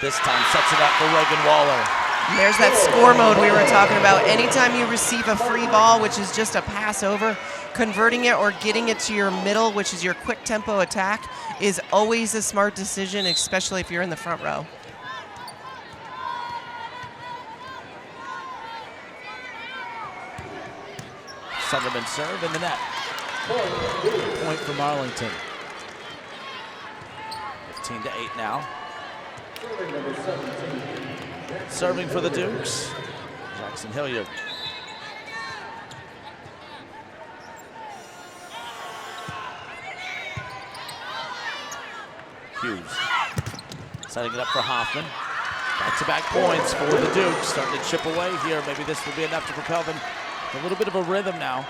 this time sets it up for Reagan Waller. And there's that score mode we were talking about. Anytime you receive a free ball, which is just a pass over, converting it or getting it to your middle, which is your quick tempo attack, is always a smart decision, especially if you're in the front row. Sunderman serve in the net. Point for Marlington. 15-8 now. Serving for the Dukes, Jackson Hilliard. Hughes setting it up for Hoffman. Back-to-back points for the Dukes. Starting to chip away here. Maybe this will be enough to propel them a little bit of a rhythm now.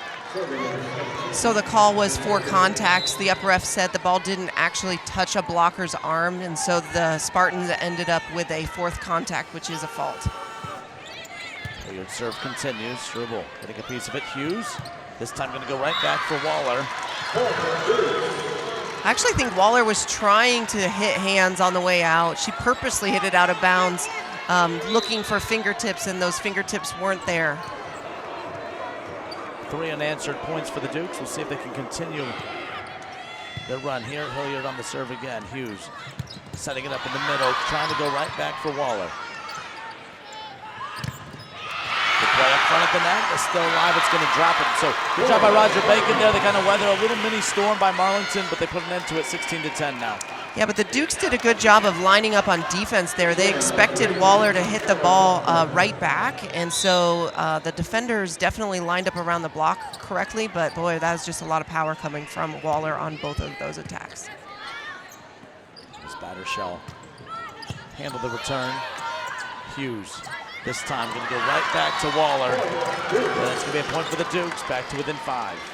So the call was for contact. The upper ref said the ball didn't actually touch a blocker's arm, and so the Spartans ended up with a fourth contact, which is a fault. Hilliard serve continues. Struble getting a piece of it. Hughes this time going to go right back for Waller. I actually think Waller was trying to hit hands on the way out. She purposely hit it out of bounds, looking for fingertips, and those fingertips weren't there. 3 unanswered points for the Dukes. We'll see if they can continue their run here. Hilliard on the serve again. Hughes setting it up in the middle, trying to go right back for Waller. The play up front at the net is still alive. It's going to drop it. So good job by Roger Bacon there. They kind of weather a little mini storm by Marlington, but they put an end to it 16-10 now. Yeah, but the Dukes did a good job of lining up on defense there. They expected Waller to hit the ball right back, and so the defenders definitely lined up around the block correctly, but boy, that was just a lot of power coming from Waller on both of those attacks. This batter shell handle the return. Hughes this time going to go right back to Waller. And it's going to be a point for the Dukes, back to within 5.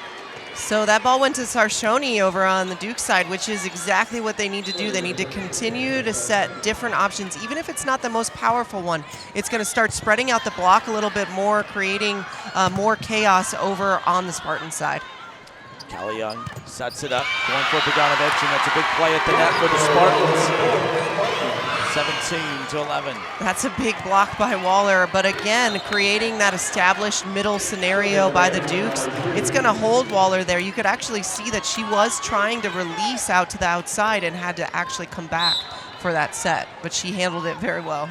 So that ball went to Sarshoni over on the Duke side, which is exactly what they need to do. They need to continue to set different options, even if it's not the most powerful one. It's going to start spreading out the block a little bit more, creating more chaos over on the Spartan side. Callie Young sets it up, going for Bogdanovich, and that's a big play at the net for the Spartans. 17-11. That's a big block by Waller, but again, creating that established middle scenario by the Dukes, it's going to hold Waller there. You could actually see that she was trying to release out to the outside and had to actually come back for that set, but she handled it very well.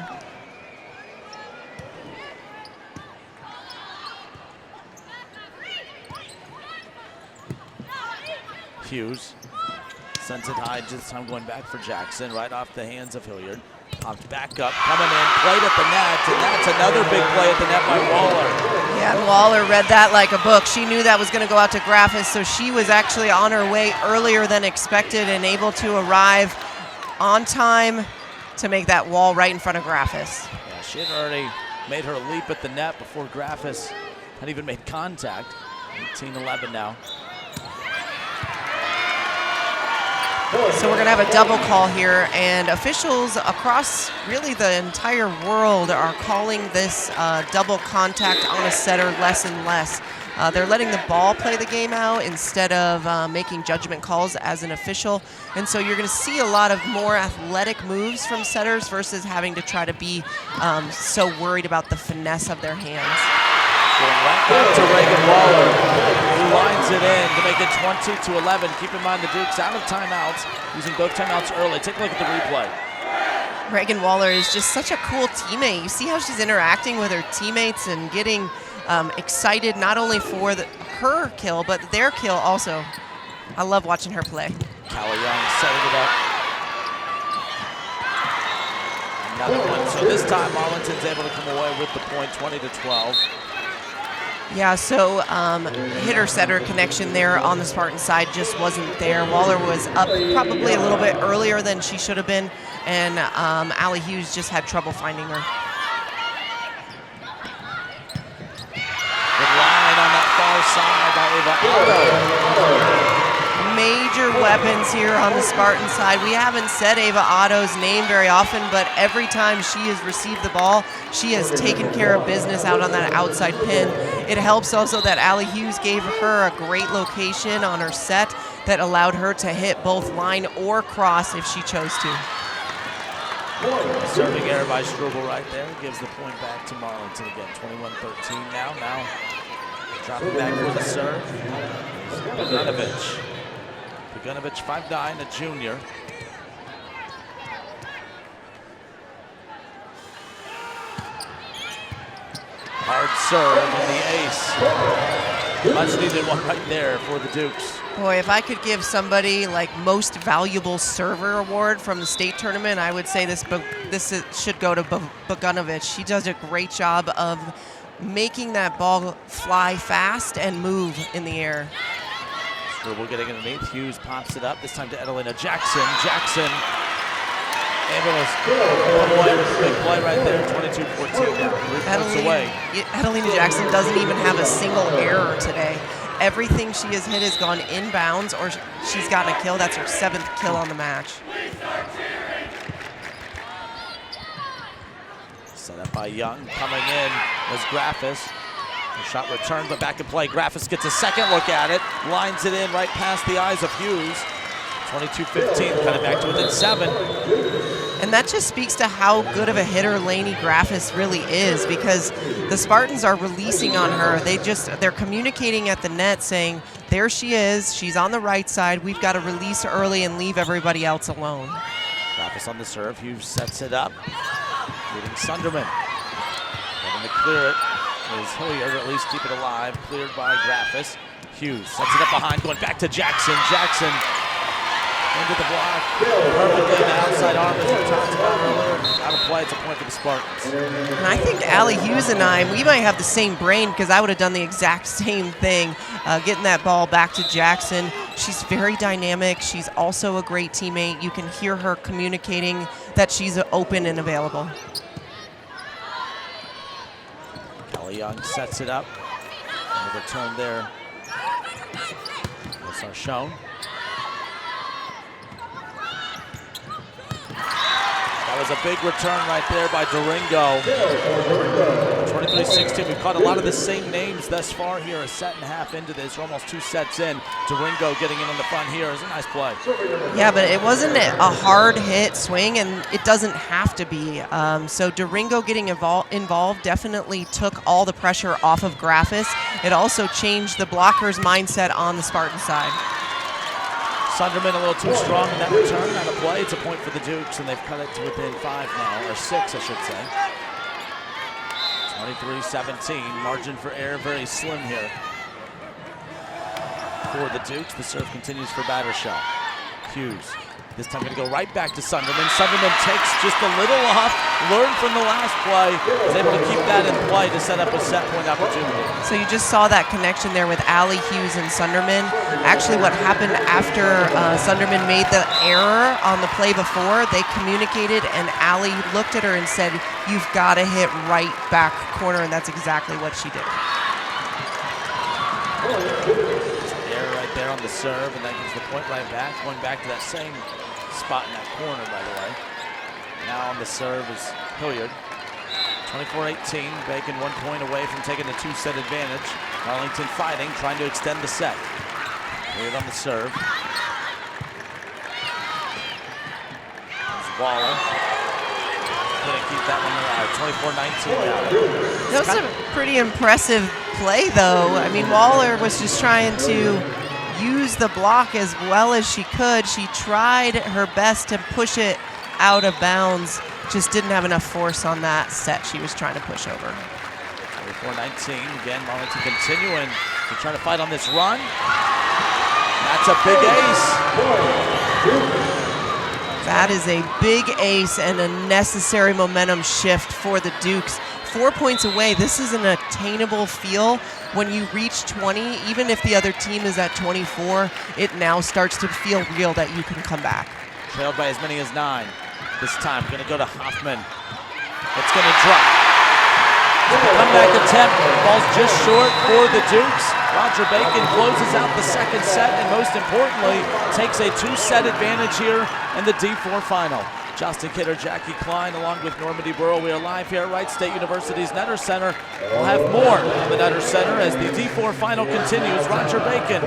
Hughes sends it high, this time going back for Jackson, right off the hands of Hilliard. Popped back up, coming in, played at the net, and that's another big play at the net by Waller. Yeah, and Waller read that like a book. She knew that was going to go out to Graffis, so she was actually on her way earlier than expected and able to arrive on time to make that wall right in front of Graffis. Yeah, she had already made her leap at the net before Graffis had even made contact. 18-11 now. So we're going to have a double call here, and officials across really the entire world are calling this double contact on a setter less and less. They're letting the ball play the game out instead of making judgment calls as an official. And so you're going to see a lot of more athletic moves from setters versus having to try to be so worried about the finesse of their hands. Going right back to Reagan Waller, who lines it in to make it 20-11. Keep in mind the Dukes out of timeouts, using both timeouts early. Take a look at the replay. Reagan Waller is just such a cool teammate. You see how she's interacting with her teammates and getting excited not only for her kill, but their kill also. I love watching her play. Callie Young setting it up. Another one. So this time Marlington's able to come away with the point, 20-12. Yeah, so hitter-setter connection there on the Spartan side just wasn't there. Waller was up probably a little bit earlier than she should have been, and Allie Hughes just had trouble finding her. Good line on that far side by Ava Otto. Major weapons here on the Spartan side. We haven't said Ava Otto's name very often, but every time she has received the ball, she has taken care of business out on that outside pin. It helps also that Allie Hughes gave her a great location on her set that allowed her to hit both line or cross if she chose to. Serving error by Struble right there gives the point back to Marlington again. 21-13 now. Now dropping back for the serve. Bogdanovich. Bogdanovich, 5'9", a junior. Hard serve and the ace. Much needed one right there for the Dukes. Boy, if I could give somebody like most valuable server award from the state tournament, I would say this should go to Bogunovich. She does a great job of making that ball fly fast and move in the air. Strubel getting underneath. Hughes pops it up. This time to Edelina Jackson. Jackson able to put away with a big play right there. 22-14 now. 3 points away. Edelina Jackson doesn't even have a single error today. Everything she has hit has gone inbounds or she's gotten a kill. That's her 7th kill on the match. Set up by Young. Coming in was Graffis. The shot returned, but back in play. Graffis gets a second look at it. Lines it in right past the eyes of Hughes. 22-15, cut it back to within 7. And that just speaks to how good of a hitter Lainey Graffis really is, because the Spartans are releasing on her. They're communicating at the net saying, there she is, she's on the right side, we've got to release early and leave everybody else alone. Graffis on the serve. Hughes sets it up. Leading Sunderman. Having to clear it is Hilliard, or at least keep it alive. Cleared by Graffis. Hughes sets it up behind, going back to Jackson. Jackson into the block. Perfectly in the outside arm as we talked about earlier. Out of play, it's a point for the Spartans. And I think Allie Hughes and we might have the same brain, because I would have done the exact same thing, getting that ball back to Jackson. She's very dynamic. She's also a great teammate. You can hear her communicating that she's open and available. Kelly Young sets it up. And the return there. Those are shown. That was a big return right there by Duringo. 23-16. We've caught a lot of the same names thus far here. A set and a half into this. We're almost 2 sets in. Duringo getting in on the front here is a nice play. Yeah, but it wasn't a hard hit swing, and it doesn't have to be. So Duringo getting involved definitely took all the pressure off of Graffis. It also changed the blocker's mindset on the Spartan side. Sunderman a little too strong in that return. Out of play. It's a point for the Dukes, and they've cut it to within 5 now, or 6, I should say. 23-17. Margin for error very slim here for the Dukes. The serve continues for Battershaw. Hughes. This time going to go right back to Sunderman. Sunderman takes just a little off, learned from the last play, is able to keep that in play to set up a set point opportunity. So you just saw that connection there with Allie Hughes and Sunderman. Actually, what happened after Sunderman made the error on the play before, they communicated, and Allie looked at her and said, you've got to hit right back corner, and that's exactly what she did. Error right there on the serve, and that gives the point right back, going back to that same spot in that corner, by the way. Now on the serve is Hilliard. 24-18, Bacon 1 point away from taking the 2-set advantage. Marlington fighting, trying to extend the set. Hilliard on the serve. There's Waller. Couldn't keep that one alive. 24-19 now. That was a pretty impressive play, though. I mean, Waller was just trying to use the block as well as she could. She tried her best to push it out of bounds, just didn't have enough force on that set she was trying to push over. 24-19, again, Marlington continuing to try to fight on this run. That's a big ace. That is a big ace and a necessary momentum shift for the Dukes. 4 points away, this is an attainable feel. When you reach 20, even if the other team is at 24, it now starts to feel real that you can come back. Trailed by as many as 9. This time, gonna go to Hoffman. It's gonna drop. Comeback attempt, falls just short for the Dukes. Roger Bacon closes out the second set, and most importantly, takes a 2-set advantage here in the D4 final. Justin Kidder, Jackie Klein, along with Normandy Burrow. We are live here at Wright State University's Netter Center. We'll have more on the Netter Center as the D4 final continues. Roger Bacon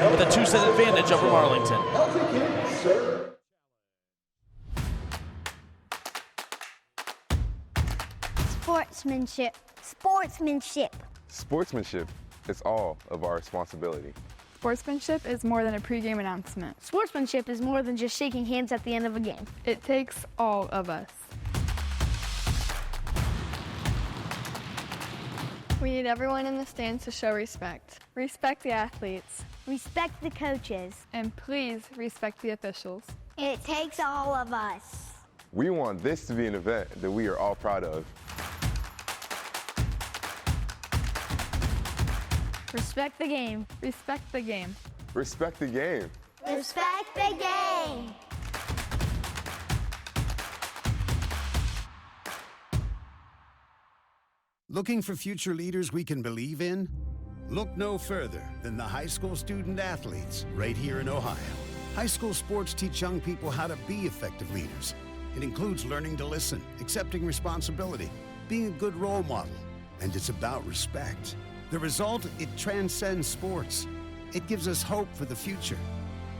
with a 2-set advantage over Marlington. Sportsmanship. Sportsmanship. Sportsmanship is all of our responsibility. Sportsmanship is more than a pregame announcement. Sportsmanship is more than just shaking hands at the end of a game. It takes all of us. We need everyone in the stands to show respect. Respect the athletes. Respect the coaches. And please respect the officials. It takes all of us. We want this to be an event that we are all proud of. Respect the game. Respect the game. Respect the game. Respect the game. Looking for future leaders we can believe in? Look no further than the high school student athletes right here in Ohio. High school sports teach young people how to be effective leaders. It includes learning to listen, accepting responsibility, being a good role model, and it's about respect. The result, it transcends sports. It gives us hope for the future.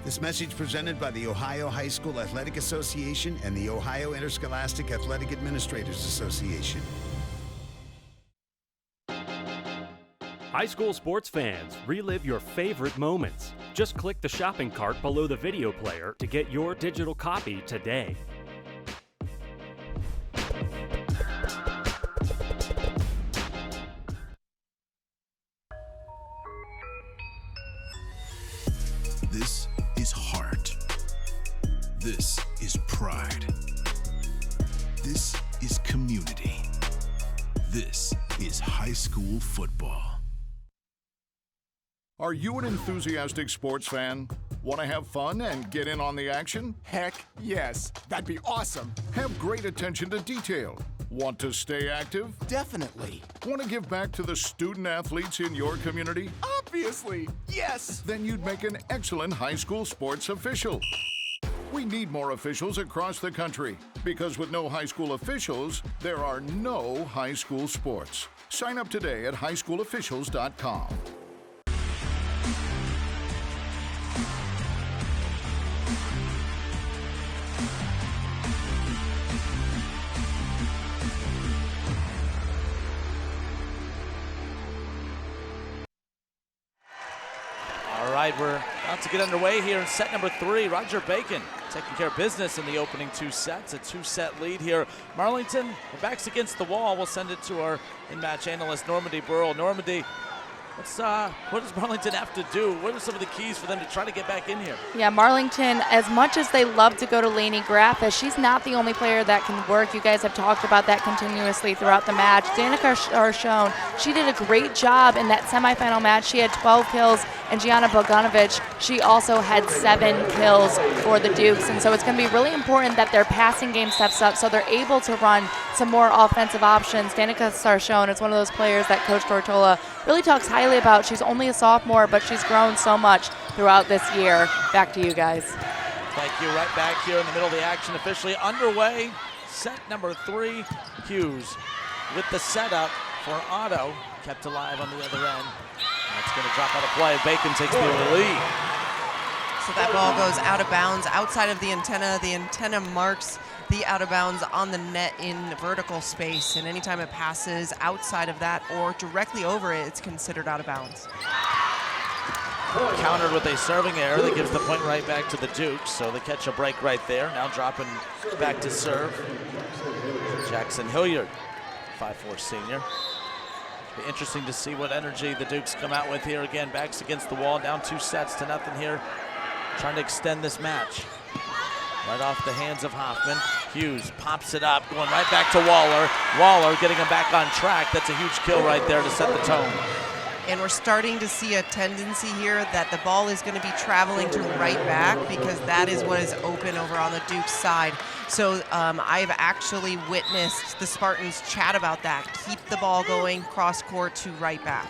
This message presented by the Ohio High School Athletic Association and the Ohio Interscholastic Athletic Administrators Association. High school sports fans, relive your favorite moments. Just click the shopping cart below the video player to get your digital copy today. This is heart. This is pride. This is community. This is high school football. Are you an enthusiastic sports fan? Want to have fun and get in on the action? Heck yes. That'd be awesome. Have great attention to detail. Want to stay active? Definitely. Want to give back to the student athletes in your community? Obviously. Yes. Then you'd make an excellent high school sports official. We need more officials across the country because with no high school officials, there are no high school sports. Sign up today at highschoolofficials.com. All right, we're about to get underway here in set number 3. Roger Bacon taking care of business in the opening 2 sets. A 2-set lead here. Marlington, their backs against the wall. We'll send it to our in-match analyst, Normandy Burrell. Normandy, what does Marlington have to do? What are some of the keys for them to try to get back in here? Yeah, Marlington, as much as they love to go to Lainey Graffis, she's not the only player that can work. You guys have talked about that continuously throughout the match. Danica Arshone, she did a great job in that semifinal match. She had 12 kills, and Gianna Bogdanovic, she also had 7 kills for the Dukes. And so it's going to be really important that their passing game steps up so they're able to run some more offensive options. Danica Arshone is one of those players that Coach Tortola really talks highly about. She's only a sophomore, but she's grown so much throughout this year. Back to you guys. Thank you. Right back here in the middle of the action, officially underway. Set number 3, Hughes with the setup for Otto. Kept alive on the other end. That's going to drop out of play. Bacon takes the lead. So that ball goes out of bounds outside of the antenna. The antenna marks the out of bounds on the net in vertical space, and anytime it passes outside of that or directly over it, it's considered out of bounds. Countered with a serving error that gives the point right back to the Dukes, so they catch a break right there. Now dropping back to serve. Jackson Hilliard, 5'4" senior. Be interesting to see what energy the Dukes come out with here. Again, backs against the wall, down 2 sets to nothing here. Trying to extend this match. Right off the hands of Hoffman. Hughes pops it up, going right back to Waller. Waller getting him back on track. That's a huge kill right there to set the tone. And we're starting to see a tendency here that the ball is going to be traveling to right back because that is what is open over on the Duke's side. So I've actually witnessed the Spartans chat about that. Keep the ball going cross court to right back.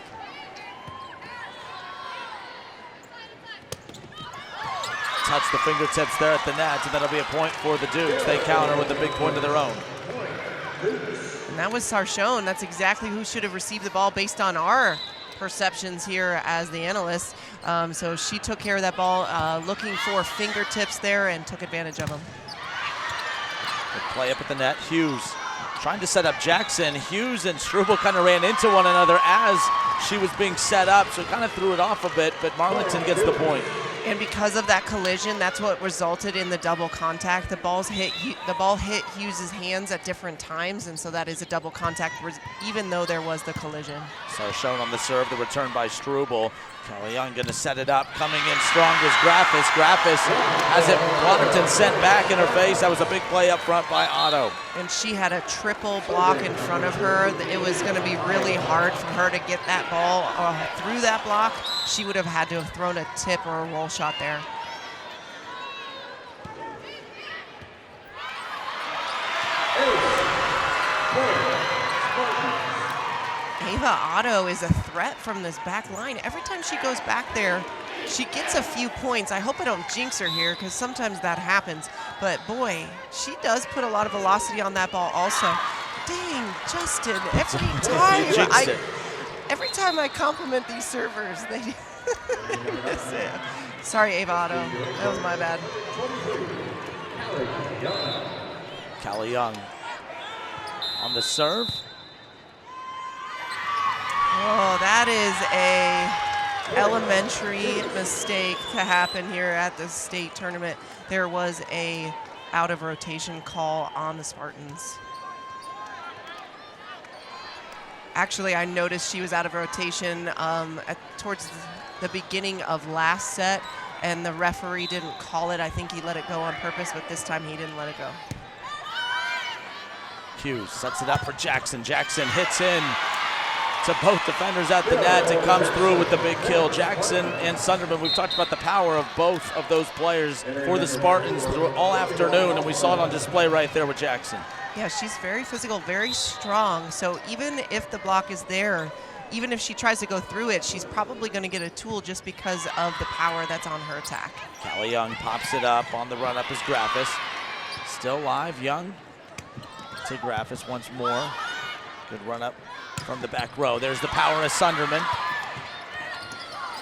Touch the fingertips there at the net, and that'll be a point for the Dukes. They counter with a big point of their own. And that was Sarshone. That's exactly who should have received the ball based on our perceptions here as the analysts. So she took care of that ball, looking for fingertips there and took advantage of them. Good play up at the net. Hughes trying to set up Jackson. Hughes and Struble kind of ran into one another as she was being set up, so kind of threw it off a bit, but Marlington gets the point. And because of that collision, that's what resulted in the double contact. The ball hit Hughes' hands at different times, and so that is a double contact, even though there was the collision. So shown on the serve, the return by Struble. Kelly Young going to set it up, coming in strong is Graffis. Graffis has it, Marlington sent back in her face. That was a big play up front by Otto. And she had a triple block in front of her. It was going to be really hard for her to get that ball through that block. She would have had to have thrown a tip or a roll shot there. Ava Otto is a threat from this back line. Every time she goes back there, she gets a few points. I hope I don't jinx her here because sometimes that happens. But boy, she does put a lot of velocity on that ball also. Dang, Justin, every time I compliment these servers, they miss it. Sorry, Ava Otto. That was my bad. Callie Young on the serve. Oh, that is a elementary mistake to happen here at the state tournament. There was a out of rotation call on the Spartans. Actually, I noticed she was out of rotation towards the beginning of last set, and the referee didn't call it. I think he let it go on purpose, but this time he didn't let it go. Hughes sets it up for Jackson. Jackson hits in to both defenders at the net and comes through with the big kill. Jackson and Sunderman, we've talked about the power of both of those players for the Spartans through all afternoon, and we saw it on display right there with Jackson. Yeah, she's very physical, very strong. So even if the block is there, even if she tries to go through it, she's probably going to get a tool just because of the power that's on her attack. Callie Young pops it up on the run up as Graffis. Still live, Young to Graffis once more. Good run up from the back row. There's the power of Sunderman.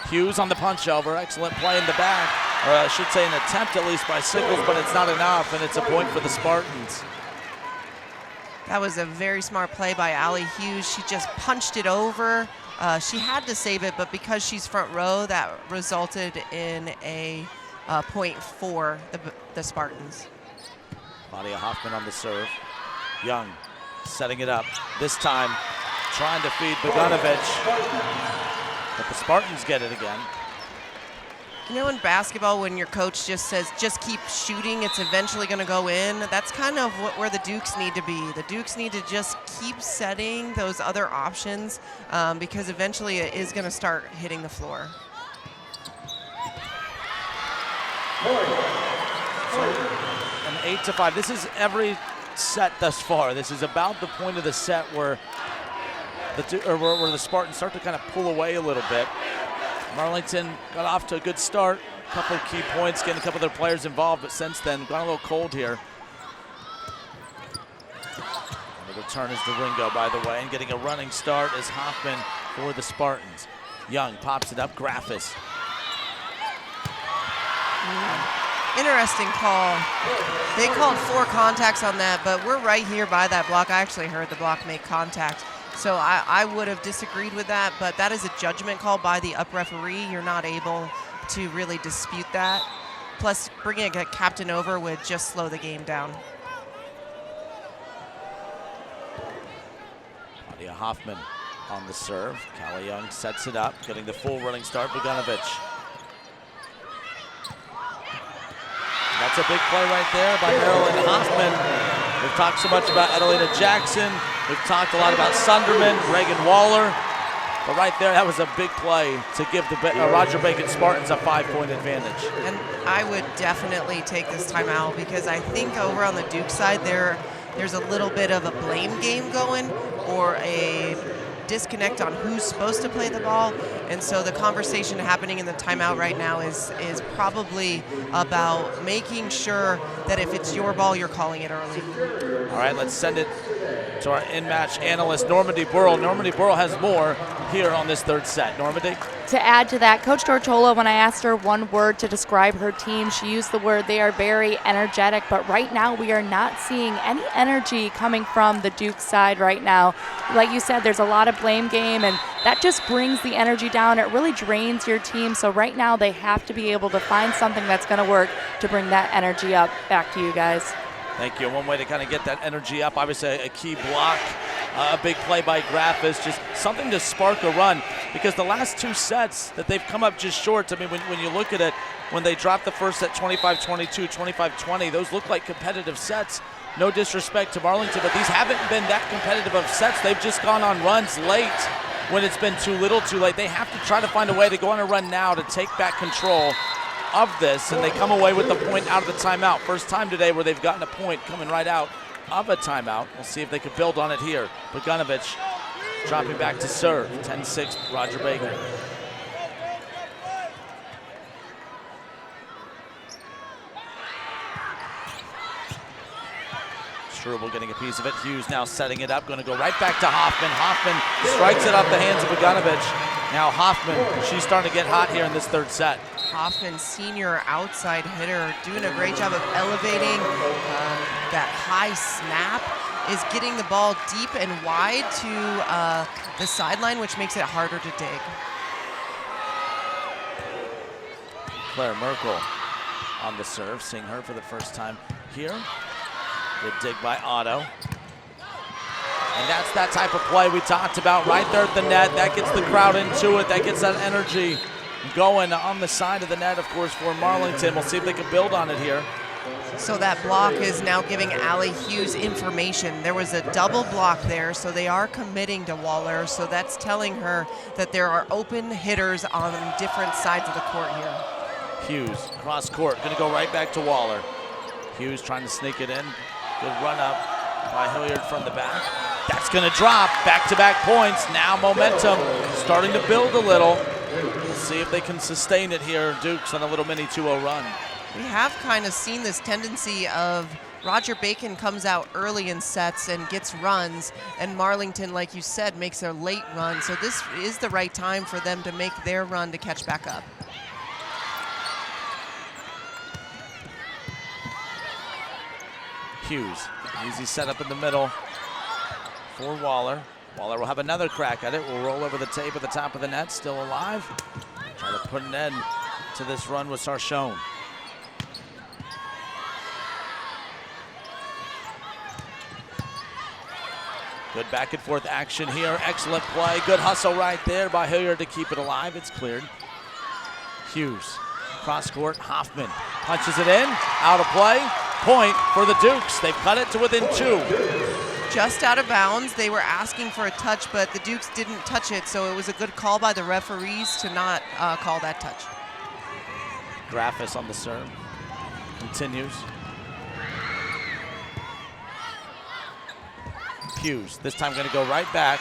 Hughes on the punch over. Excellent play in the back. Or I should say an attempt at least by Sickles, but it's not enough, and it's a point for the Spartans. That was a very smart play by Allie Hughes. She just punched it over. She had to save it, but because she's front row, that resulted in a point for the Spartans. Claudia Hoffman on the serve. Young setting it up. This time trying to feed Bogdanovich, but the Spartans get it again. You know, in basketball, when your coach just says, just keep shooting, it's eventually going to go in, that's kind of where the Dukes need to be. The Dukes need to just keep setting those other options because eventually it is going to start hitting the floor. So, an 8-5. This is every set thus far. This is about the point of the set where the Spartans start to kind of pull away a little bit. Marlington got off to a good start, a couple of key points, getting a couple of their players involved, but since then, gone a little cold here. And the return is Doringo, by the way, and getting a running start is Hoffman for the Spartans. Young pops it up, Graffis. Interesting call. They called 4 contacts on that, but we're right here by that block. I actually heard the block make contact. So I would have disagreed with that, but that is a judgment call by the up referee. You're not able to really dispute that. Plus, bringing a captain over would just slow the game down. Claudia Hoffman on the serve. Callie Young sets it up, getting the full running start, Bogdanovich. That's a big play right there by Marilyn Hoffman. We've talked so much about Adelina Jackson. We've talked a lot about Sunderman, Reagan Waller. But right there, that was a big play to give the Roger Bacon Spartans a 5-point advantage. And I would definitely take this timeout because I think over on the Duke side, there's a little bit of a blame game going or a disconnect on who's supposed to play the ball. And so the conversation happening in the timeout right now is probably about making sure that if it's your ball, you're calling it early. All right, let's send it to our in-match analyst, Normandy Burrell. Normandy Burrell has more here on this third set. Normandy? To add to that, Coach Tortola, when I asked her one word to describe her team, she used the word they are very energetic, but right now we are not seeing any energy coming from the Duke side right now. Like you said, there's a lot of blame game, and that just brings the energy down. It really drains your team, so right now they have to be able to find something that's going to work to bring that energy up. Back to you guys. Thank you. One way to kind of get that energy up, obviously a key block, a big play by Graf is just something to spark a run, because the last two sets that they've come up just short. I mean, when you look at it, when they dropped the first set 25-22, 25-20, those look like competitive sets. No disrespect to Marlington, but these haven't been that competitive of sets. They've just gone on runs late when it's been too little too late. They have to try to find a way to go on a run now to take back control of this, and they come away with the point out of the timeout. First time today where they've gotten a point coming right out of a timeout. We'll see if they can build on it here. Bogdanovich dropping back to serve. 10-6, Roger Bacon. Struble getting a piece of it. Hughes now setting it up, going to go right back to Hoffman. Hoffman strikes it off the hands of Bogdanovich. Now Hoffman, she's starting to get hot here in this third set. Hoffman, senior outside hitter, doing a great job of elevating that high snap, is getting the ball deep and wide to the sideline, which makes it harder to dig. Claire Merkel on the serve, seeing her for the first time here. Good dig by Otto. And that's that type of play we talked about right there at the net. That gets the crowd into it. That gets that energy going on the side of the net, of course, for Marlington. We'll see if they can build on it here. So that block is now giving Allie Hughes information. There was a double block there, so they are committing to Waller. So that's telling her that there are open hitters on different sides of the court here. Hughes, cross court, gonna go right back to Waller. Hughes trying to sneak it in. Good run up by Hilliard from the back. That's gonna drop, back-to-back points. Now momentum starting to build a little. We'll see if they can sustain it here. Dukes on a little mini 2-0 run. We have kind of seen this tendency of Roger Bacon comes out early in sets and gets runs, and Marlington, like you said, makes a late run. So this is the right time for them to make their run to catch back up. Hughes, easy setup in the middle for Waller. Waller will have another crack at it. Will roll over the tape at the top of the net, still alive. Try to put an end to this run with Sarchone. Good back and forth action here. Excellent play. Good hustle right there by Hilliard to keep it alive. It's cleared. Hughes, cross court. Hoffman punches it in. Out of play. Point for the Dukes. They've cut it to within 2. Just out of bounds. They were asking for a touch, but the Dukes didn't touch it, so it was a good call by the referees to not call that touch. Grafis on the serve. Continues. Hughes, this time going to go right back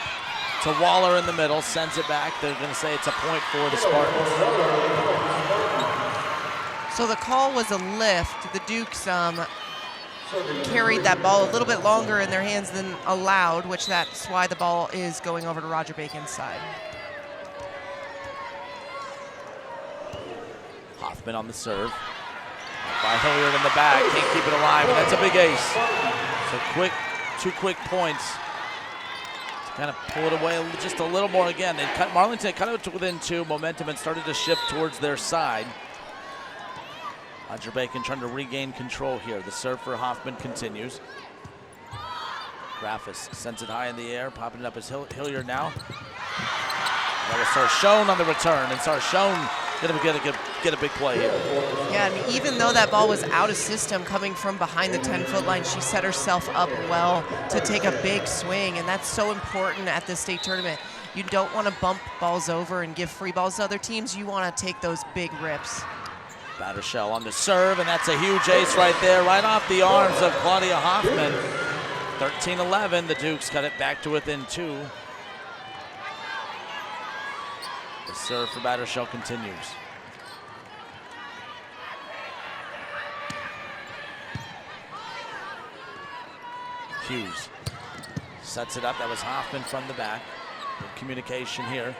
to Waller in the middle, sends it back. They're going to say it's a point for the Spartans. So the call was a lift. The Dukes carried that ball a little bit longer in their hands than allowed, which that's why the ball is going over to Roger Bacon's side. Hoffman on the serve. By Hilliard in the back, can't keep it alive, and that's a big ace. So 2 quick points to kind of pull it away just a little more again. They cut Marlington cut it to within 2. Momentum had started to shift towards their side. Roger Bacon trying to regain control here. The serve for Hoffman continues. Grafis sends it high in the air, popping it up as Hilliard now. That was Sarchone on the return, and Sarchone gonna get a big play here. Yeah, and even though that ball was out of system coming from behind the 10-foot line, she set herself up well to take a big swing, and that's so important at this state tournament. You don't want to bump balls over and give free balls to other teams. You want to take those big rips. Battershell on the serve, and that's a huge ace right there, right off the arms of Claudia Hoffman. 13-11, the Dukes cut it back to within 2. The serve for Battershell continues. Hughes Sets it up. That was Hoffman from the back. Good communication here.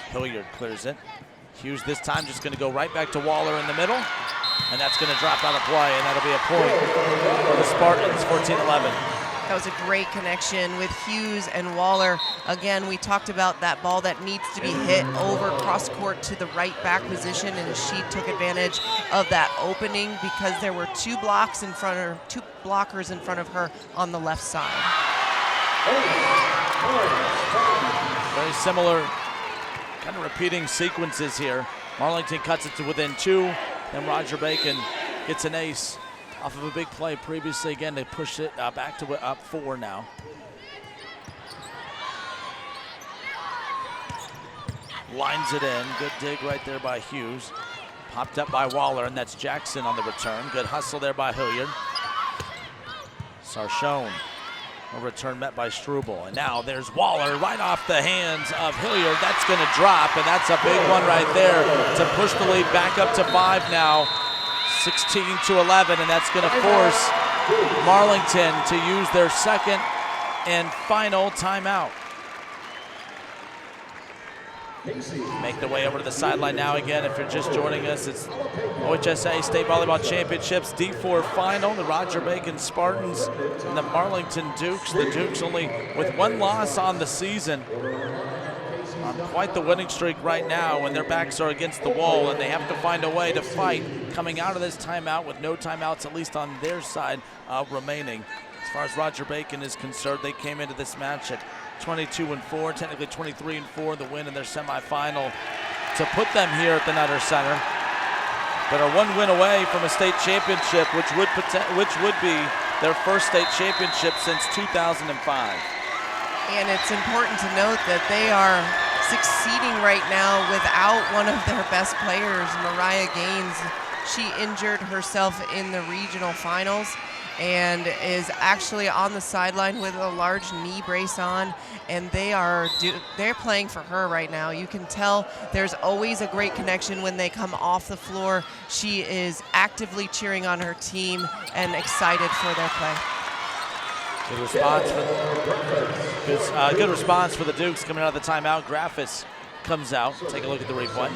Hilliard clears it. Hughes this time just going to go right back to Waller in the middle. And that's going to drop out of play, and that'll be a point for the Spartans, 14-11. That was a great connection with Hughes and Waller. Again, we talked about that ball that needs to be hit over cross court to the right back position, and she took advantage of that opening because there were two blockers in front of her on the left side. Very similar kind of repeating sequences here. Marlington cuts it to within 2. Then Roger Bacon gets an ace off of a big play previously. Again, they push it back to up 4 now. Lines it in. Good dig right there by Hughes. Popped up by Waller, and that's Jackson on the return. Good hustle there by Hilliard. Sarchone. A return met by Struble. And now there's Waller right off the hands of Hilliard. That's going to drop, and that's a big one right there to push the lead back up to 5 now. 16-11, and that's going to force Marlington to use their second and final timeout. Make the way over to the sideline now again. If you're just joining us, it's OHSAA State Volleyball Championships D4 final. The Roger Bacon Spartans and the Marlington Dukes. The Dukes only with 1 loss on the season. On quite the winning streak right now when their backs are against the wall and they have to find a way to fight coming out of this timeout with no timeouts, at least on their side, remaining. As far as Roger Bacon is concerned, they came into this match at 22-4, technically 23-4, the win in their semifinal to put them here at the Nutter Center, but are 1 win away from a state championship, which would be their first state championship since 2005. And it's important to note that they are succeeding right now without one of their best players, Mariah Gaines. She injured herself in the regional finals and is actually on the sideline with a large knee brace on, and they're playing for her right now. You can tell there's always a great connection when they come off the floor. She is actively cheering on her team and excited for their play. Good response for the Dukes coming out of the timeout. Graffis comes out. Take a look at the replay.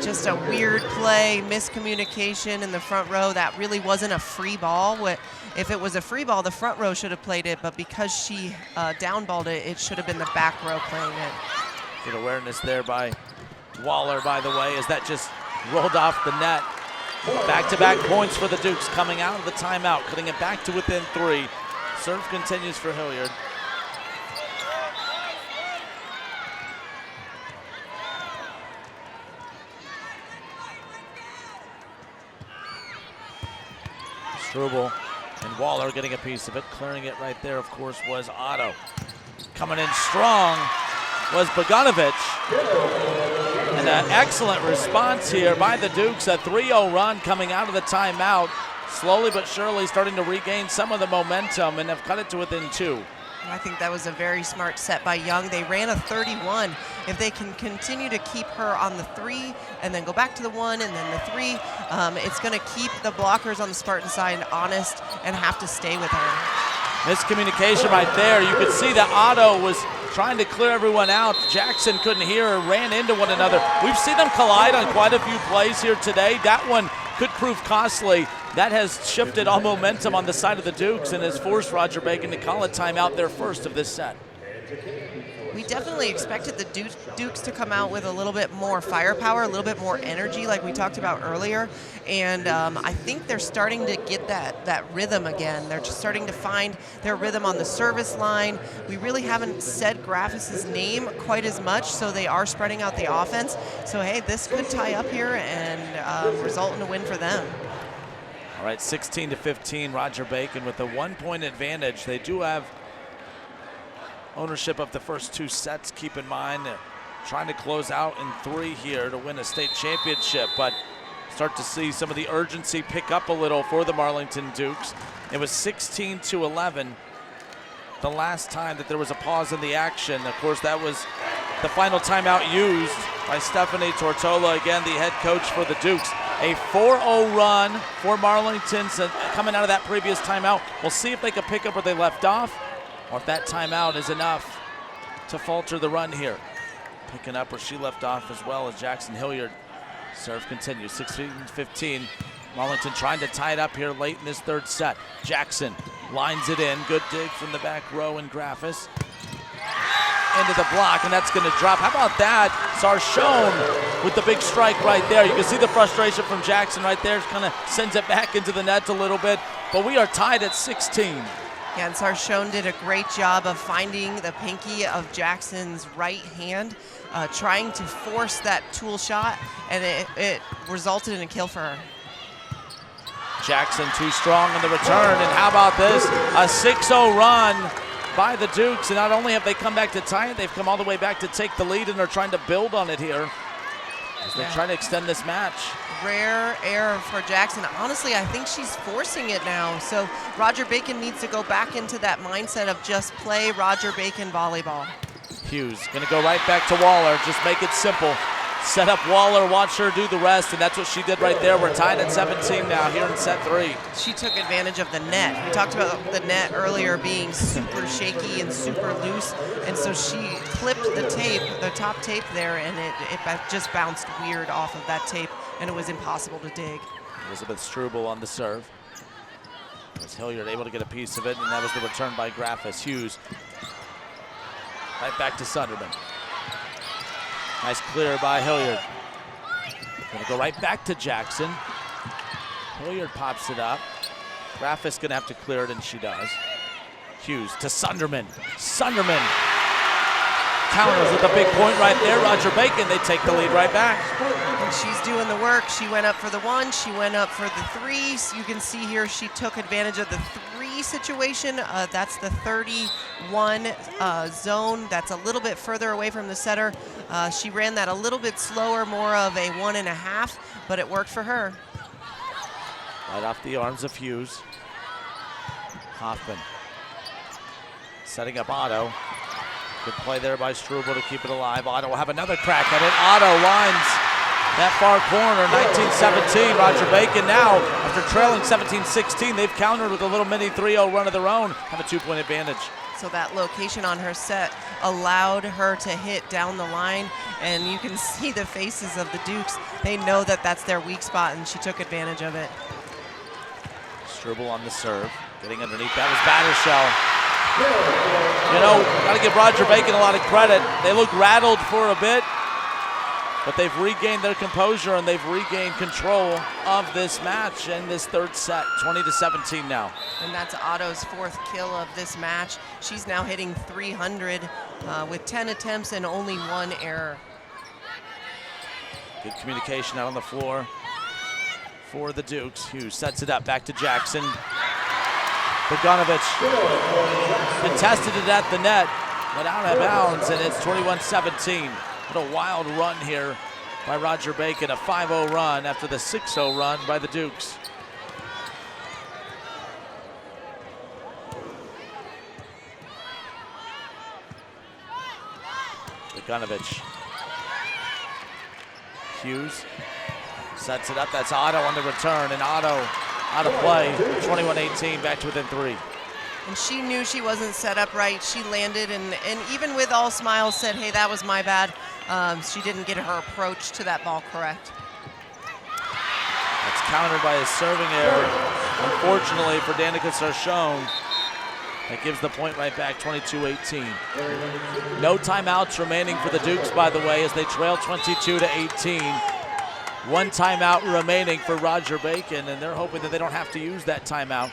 Just a weird play, miscommunication in the front row. That really wasn't a free ball. If it was a free ball, the front row should have played it, but because she downballed it, it should have been the back row playing it. Good awareness there by Waller, by the way, as that just rolled off the net. Back-to-back points for the Dukes coming out of the timeout, cutting it back to within 3. Serve continues for Hilliard. Struble and Waller getting a piece of it. Clearing it right there, of course, was Otto. Coming in strong was Bogdanovich. And an excellent response here by the Dukes. A 3-0 run coming out of the timeout. Slowly but surely starting to regain some of the momentum and have cut it to within 2. I think that was a very smart set by Young. They ran a 31. If they can continue to keep her on the 3 and then go back to the 1 and then the 3, it's going to keep the blockers on the Spartan side honest and have to stay with her. Miscommunication right there. You could see that Otto was trying to clear everyone out. Jackson couldn't hear her, ran into one another. We've seen them collide on quite a few plays here today. That one could prove costly. That has shifted all momentum on the side of the Dukes and has forced Roger Bacon to call a timeout, their first of this set. We definitely expected the Dukes to come out with a little bit more firepower, a little bit more energy like we talked about earlier. And I think they're starting to get that rhythm again. They're just starting to find their rhythm on the service line. We really haven't said Graffis' name quite as much, so they are spreading out the offense. So, hey, this could tie up here and result in a win for them. All right, 16-15, Roger Bacon with a 1-point advantage. They do have ownership of the first 2 sets. Keep in mind, they're trying to close out in 3 here to win a state championship, but start to see some of the urgency pick up a little for the Marlington Dukes. It was 16-11 the last time that there was a pause in the action. Of course, that was the final timeout used by Stephanie Tortola, again, the head coach for the Dukes. A 4-0 run for Marlington coming out of that previous timeout. We'll see if they can pick up where they left off, or if that timeout is enough to falter the run here. Picking up where she left off as well as Jackson Hilliard. Serve continues, 16-15. Marlington trying to tie it up here late in this third set. Jackson lines it in. Good dig from the back row and Graffis. Into the block, and that's going to drop. How about that? Sarshone with the big strike right there. You can see the frustration from Jackson right there. Kind of sends it back into the net a little bit. But we are tied at 16. Yeah, and Sarshone did a great job of finding the pinky of Jackson's right hand, trying to force that tool shot, and it resulted in a kill for her. Jackson too strong on the return, and how about this? A 6-0 run by the Dukes, and not only have they come back to tie it, they've come all the way back to take the lead, and they're trying to build on it here as they're trying to extend this match. Rare error for Jackson. Honestly, I think she's forcing it now, so Roger Bacon needs to go back into that mindset of just play Roger Bacon volleyball. Hughes gonna go right back to Waller, just make it simple. Set up Waller, watch her do the rest, and that's what she did right there. We're tied at 17 now here in set 3. She took advantage of the net. We talked about the net earlier being super shaky and super loose, and so she clipped the tape, the top tape there, and it just bounced weird off of that tape, and it was impossible to dig. Elizabeth Struble on the serve. Was Hilliard able to get a piece of it, and that was the return by Graffis. Hughes right back to Sunderman. Nice clear by Hilliard. Gonna go right back to Jackson. Hilliard pops it up. Graffis gonna have to clear it, and she does. Hughes to Sunderman. Sunderman counters with a big point right there. Roger Bacon, they take the lead right back. And she's doing the work. She went up for the 1, she went up for the 3. So you can see here she took advantage of the 3 situation. That's the 31 zone. That's a little bit further away from the setter. She ran that a little bit slower, more of a 1.5, but it worked for her. Right off the arms of Hughes. Hoffman setting up Otto. Good play there by Struble to keep it alive. Otto will have another crack at it. Otto lines that far corner, 19-17. Roger Bacon now, after trailing 17-16, they've countered with a little mini 3-0 run of their own, have a 2-point advantage. So that location on her set allowed her to hit down the line, and you can see the faces of the Dukes. They know that that's their weak spot, and she took advantage of it. Struble on the serve, getting underneath. That was Battershell. You know, got to give Roger Bacon a lot of credit. They look rattled for a bit, but they've regained their composure and they've regained control of this match in this third set, 20-17 now. And that's Otto's 4th kill of this match. She's now hitting 300 with 10 attempts and only 1 error. Good communication out on the floor for the Dukes. Hughes sets it up, back to Jackson. Bogdanovich contested it at the net, but out of bounds, and it's 21-17. What a wild run here by Roger Bacon, a 5-0 run after the 6-0 run by the Dukes. Bogdanovich. Hughes sets it up, that's Otto on the return, and Otto out of play, 21-18, back to within 3. And she knew she wasn't set up right. She landed, and even with all smiles said, hey, that was my bad. She didn't get her approach to that ball correct. That's countered by a serving error, unfortunately for Danica Sarshone. That gives the point right back, 22-18. No timeouts remaining for the Dukes, by the way, as they trail 22-18. 1 timeout remaining for Roger Bacon, and they're hoping that they don't have to use that timeout.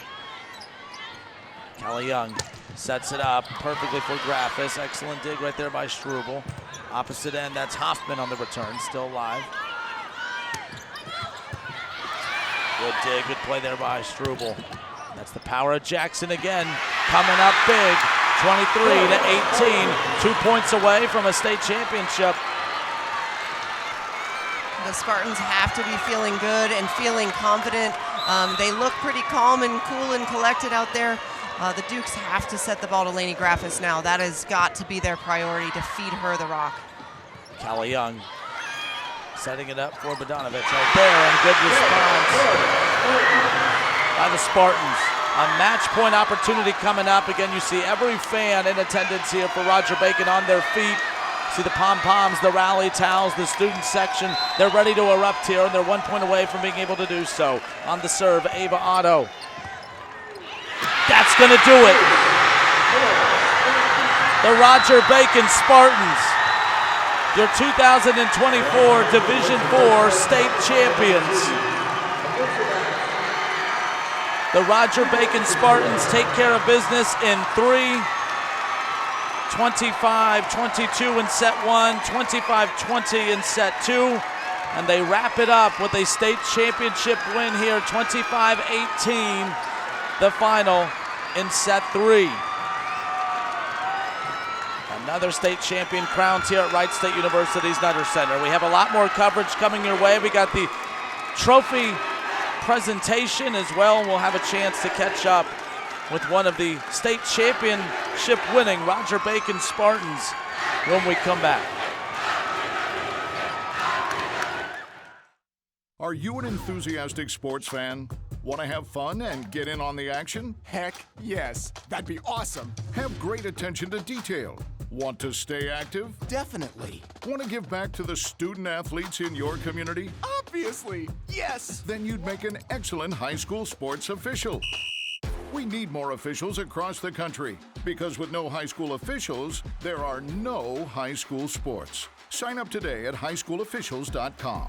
Callie Young sets it up perfectly for Graffis. Excellent dig right there by Struble. Opposite end, that's Hoffman on the return, still alive. Good dig, good play there by Struble. That's the power of Jackson again, coming up big, 23-18, 2 points away from a state championship. The Spartans have to be feeling good and feeling confident. They look pretty calm and cool and collected out there. The Dukes have to set the ball to Lainey Graffis now. That has got to be their priority, to feed her the rock. Callie Young setting it up for Bogdanovich right there, and a good response by the Spartans. A match point opportunity coming up. Again, you see every fan in attendance here for Roger Bacon on their feet. See the pom-poms, the rally towels, the student section. They're ready to erupt here, and they're 1 point away from being able to do so. On the serve, Ava Otto. That's going to do it. The Roger Bacon Spartans, your 2024 Division IV state champions. The Roger Bacon Spartans take care of business in 3, 25-22 in set 1, 25-20 in set 2, and they wrap it up with a state championship win here, 25-18, the final in set 3. Another state champion crowned here at Wright State University's Nutter Center. We have a lot more coverage coming your way. We got the trophy presentation as well, and we'll have a chance to catch up with one of the state championship winning Roger Bacon Spartans when we come back. Are you an enthusiastic sports fan? Want to have fun and get in on the action? Heck yes, that'd be awesome. Have great attention to detail. Want to stay active? Definitely. Want to give back to the student athletes in your community? Obviously, yes. Then you'd make an excellent high school sports official. We need more officials across the country because with no high school officials, there are no high school sports. Sign up today at highschoolofficials.com.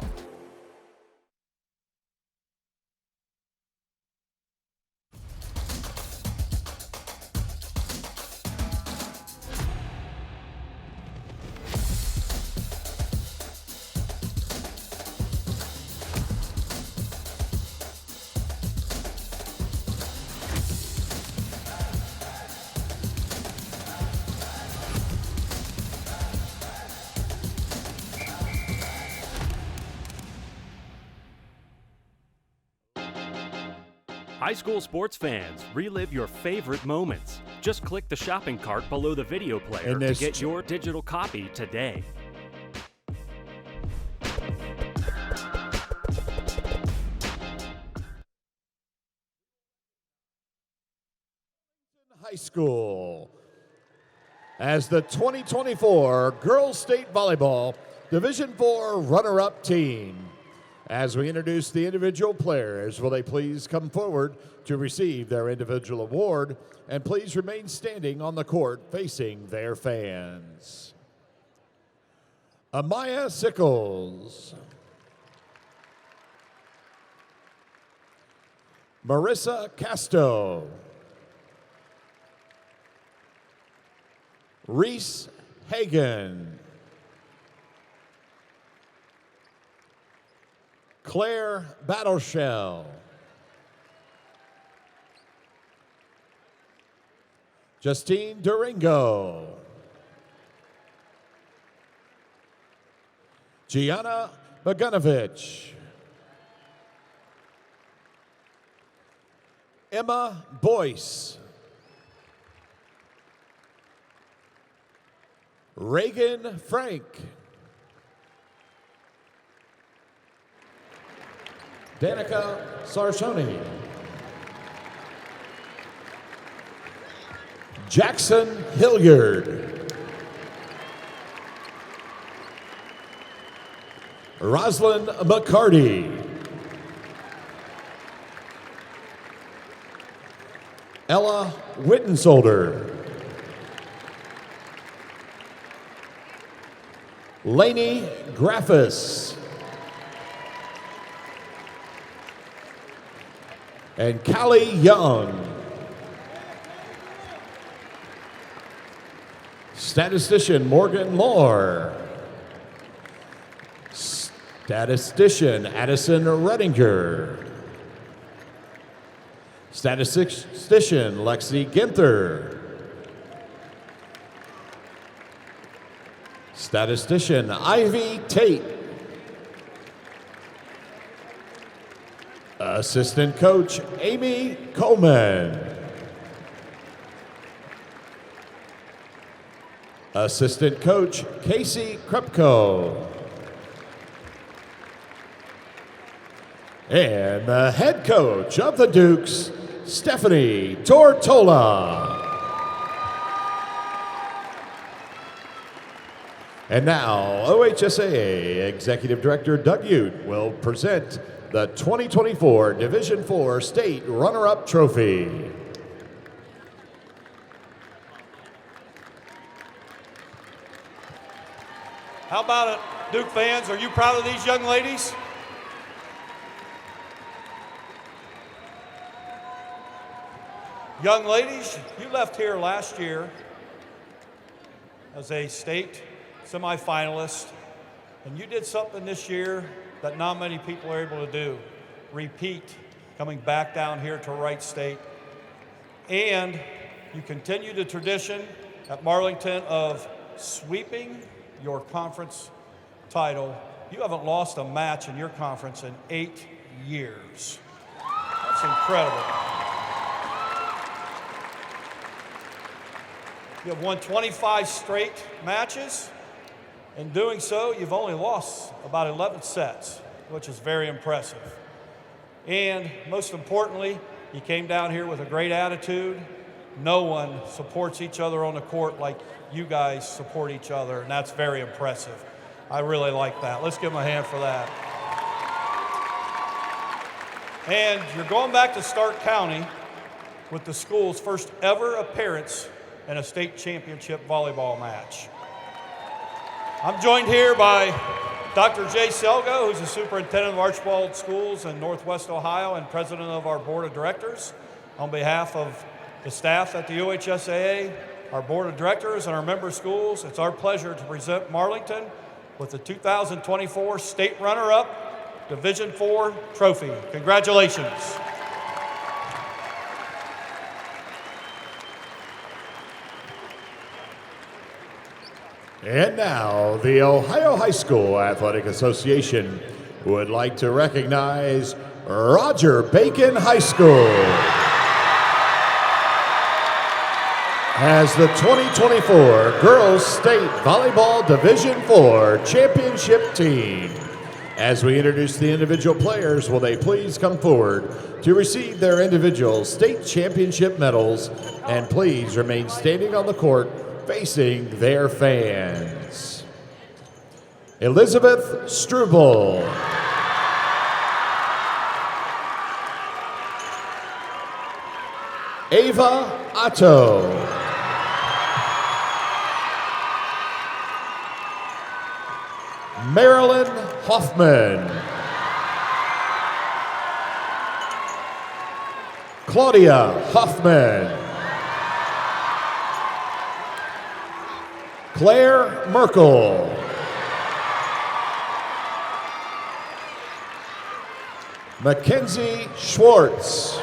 High school sports fans, relive your favorite moments. Just click the shopping cart below the video player to get your digital copy today. High School as the 2024 Girls State Volleyball Division IV runner-up team. As we introduce the individual players, will they please come forward to receive their individual award, and please remain standing on the court facing their fans. Amaya Sickles. Marissa Casto. Reese Hagan. Claire Battleshell. Justine Durango. Gianna Bogunovich. Emma Boyce. Reagan Frank. Danica Sarshoni. Jackson Hilliard. Rosalind McCarty. Ella Wittensolder. Lainey Graffis. And Callie Young. Statistician Morgan Lohr. Statistician Addison Redinger. Statistician Lexi Ginther. Statistician Ivy Tate. Assistant Coach Amy Coleman. Assistant Coach Casey Krepko. And the head coach of the Dukes, Stephanie Tortola. And now, OHSAA Executive Director Doug Ute will present the 2024 Division IV State Runner-Up Trophy. How about it, Duke fans? Are you proud of these young ladies? Young ladies, you left here last year as a state semifinalist, and you did something this year that not many people are able to do. Repeat, coming back down here to Wright State. And you continue the tradition at Marlington of sweeping your conference title. You haven't lost a match in your conference in 8 years. That's incredible. You have won 25 straight matches. In doing so, you've only lost about 11 sets, which is very impressive. And most importantly, you came down here with a great attitude. No one supports each other on the court like you guys support each other, and that's very impressive. I really like that. Let's give them a hand for that. And you're going back to Stark County with the school's first ever appearance in a state championship volleyball match. I'm joined here by Dr. Jay Selgo, who's the superintendent of Archibald Schools in Northwest Ohio and president of our board of directors. On behalf of the staff at the OHSAA, our board of directors, and our member schools, it's our pleasure to present Marlington with the 2024 State Runner-Up Division IV Trophy. Congratulations. And now, the Ohio High School Athletic Association would like to recognize Roger Bacon High School as the 2024 Girls State Volleyball Division IV Championship Team. As we introduce the individual players, will they please come forward to receive their individual state championship medals, and please remain standing on the court facing their fans. Elizabeth Struble. Ava Otto. Marilyn Hoffman. Claudia Hoffman. Claire Merkel. Mackenzie Schwartz.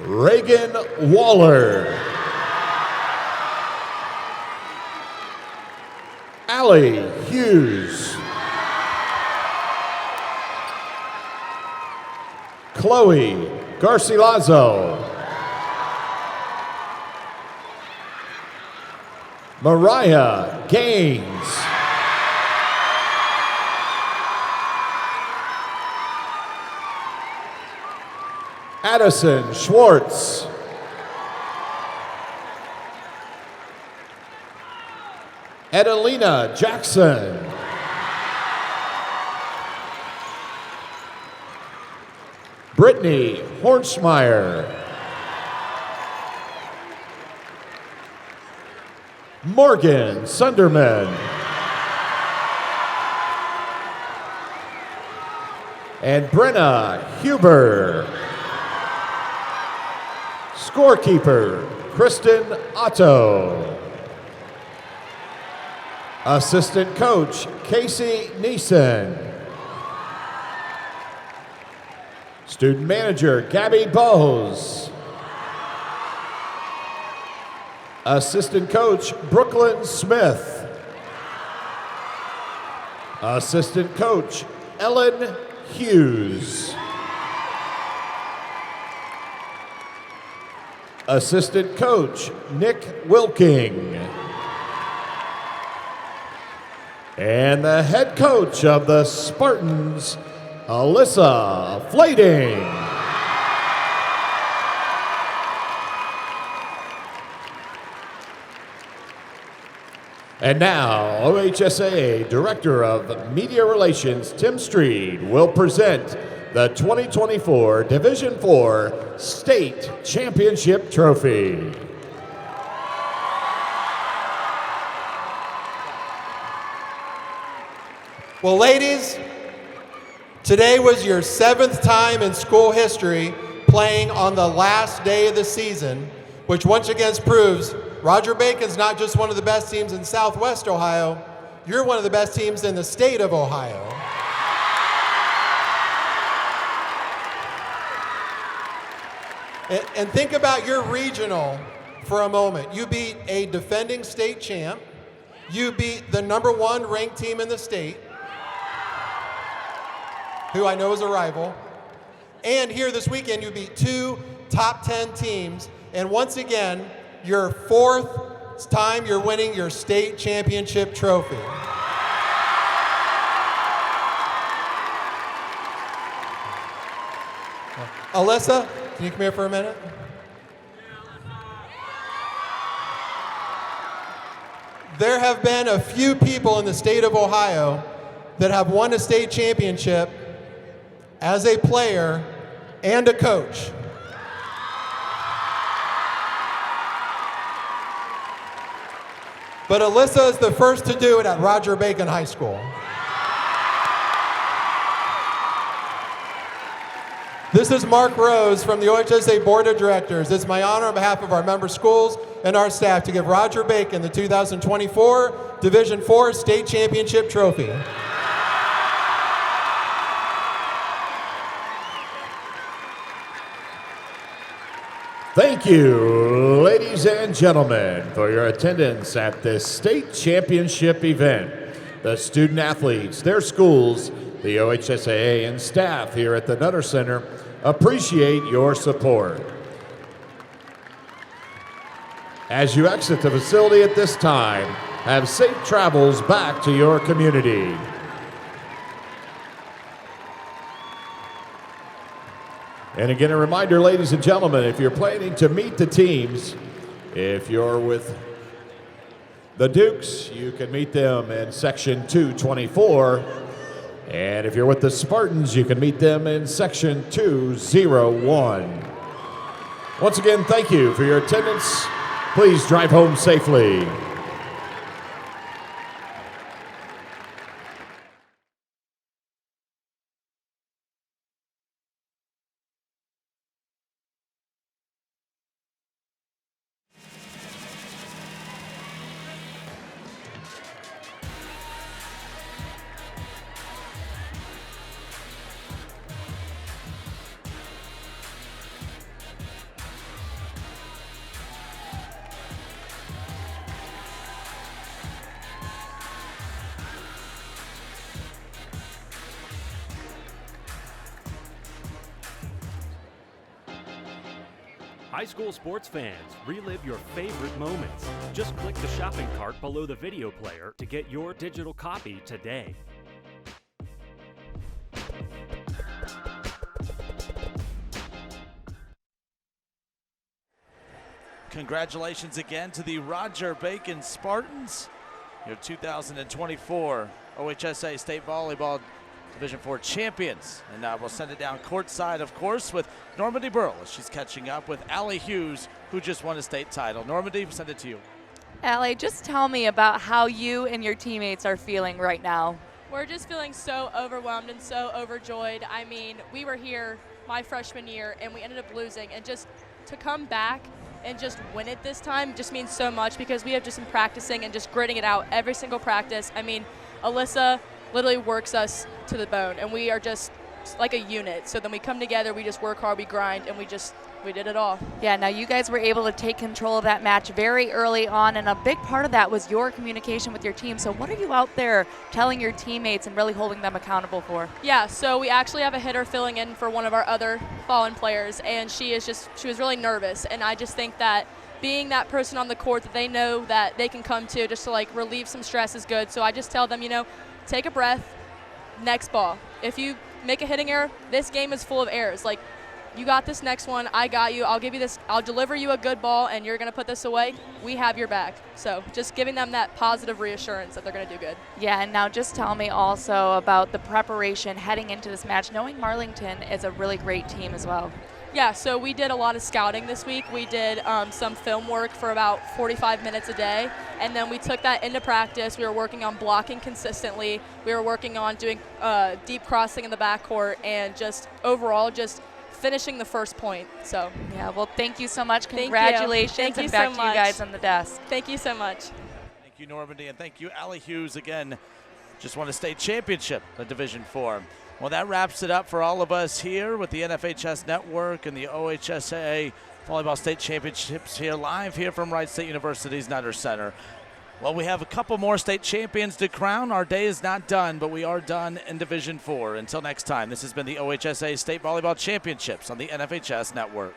Reagan Waller. Allie Hughes. Chloe Garcilaso. Mariah Gaines. Addison Schwartz. Edelina Jackson. Brittany Hornsmeyer. Morgan Sunderman. And Brenna Huber. Scorekeeper, Kristen Otto. Assistant coach, Casey Neeson. Student manager, Gabby Bowes. Assistant coach, Brooklyn Smith. Assistant coach, Ellen Hughes. Assistant coach, Nick Wilking. And the head coach of the Spartans, Alyssa Flading. And now, OHSAA Director of Media Relations, Tim Streed, will present the 2024 Division IV State Championship Trophy. Well, ladies, today was your 7th time in school history playing on the last day of the season, which once again proves Roger Bacon's not just one of the best teams in Southwest Ohio, you're one of the best teams in the state of Ohio. And think about your regional for a moment. You beat a defending state champ. You beat the #1 ranked team in the state, who I know is a rival. And here this weekend, you beat 2 top 10 teams. And once again, your 4th time you're winning your state championship trophy. Alyssa, can you come here for a minute? There have been a few people in the state of Ohio that have won a state championship as a player and a coach. But Alyssa is the first to do it at Roger Bacon High School. This is Mark Rose from the OHSAA Board of Directors. It's my honor on behalf of our member schools and our staff to give Roger Bacon the 2024 Division IV State Championship Trophy. Thank you, ladies and gentlemen, for your attendance at this state championship event. The student athletes, their schools, the OHSAA, and staff here at the Nutter Center appreciate your support. As you exit the facility at this time, have safe travels back to your community. And again, a reminder, ladies and gentlemen, if you're planning to meet the teams, if you're with the Dukes, you can meet them in Section 224. And if you're with the Spartans, you can meet them in Section 201. Once again, thank you for your attendance. Please drive home safely. High school sports fans, relive your favorite moments. Just click the shopping cart below the video player to get your digital copy today. Congratulations again to the Roger Bacon Spartans, your 2024 OHSAA State Volleyball Division IV champions. And now we'll send it down courtside, of course, with Normandy Burl as she's catching up with Allie Hughes, who just won a state title. Normandy, send it to you. Allie, just tell me about how you and your teammates are feeling right now. We're just feeling so overwhelmed and so overjoyed. I mean, we were here my freshman year and we ended up losing, and just to come back and just win it this time just means so much, because we have just been practicing and just gritting it out every single practice. I mean, Alyssa literally works us to the bone, and we are just like a unit. So then we come together, we just work hard, we grind, and we did it all. Yeah, now you guys were able to take control of that match very early on, and a big part of that was your communication with your team. So what are you out there telling your teammates and really holding them accountable for? Yeah, so we actually have a hitter filling in for one of our other fallen players, and she was really nervous, and I just think that being that person on the court that they know that they can come to just to like relieve some stress is good. So I just tell them, you know, take a breath, next ball. If you make a hitting error, this game is full of errors. Like, you got this next one, I got you, I'll give you this, I'll deliver you a good ball and you're gonna put this away, we have your back. So just giving them that positive reassurance that they're gonna do good. Yeah, and now just tell me also about the preparation heading into this match, knowing Marlington is a really great team as well. Yeah, so we did a lot of scouting this week. We did some film work for about 45 minutes a day, and then we took that into practice. We were working on blocking consistently. We were working on doing deep crossing in the backcourt, and just overall just finishing the first point. So yeah, well, thank you so much. Congratulations. Thank you and back so to much. you guys on the desk. Thank you so much. Thank you, Normandy, and thank you, Allie Hughes, again. Just won a state championship at Division IV. Well, that wraps it up for all of us here with the NFHS Network and the OHSAA Volleyball State Championships here live here from Wright State University's Nutter Center. Well, we have a couple more state champions to crown. Our day is not done, but we are done in Division IV. Until next time, this has been the OHSAA State Volleyball Championships on the NFHS Network.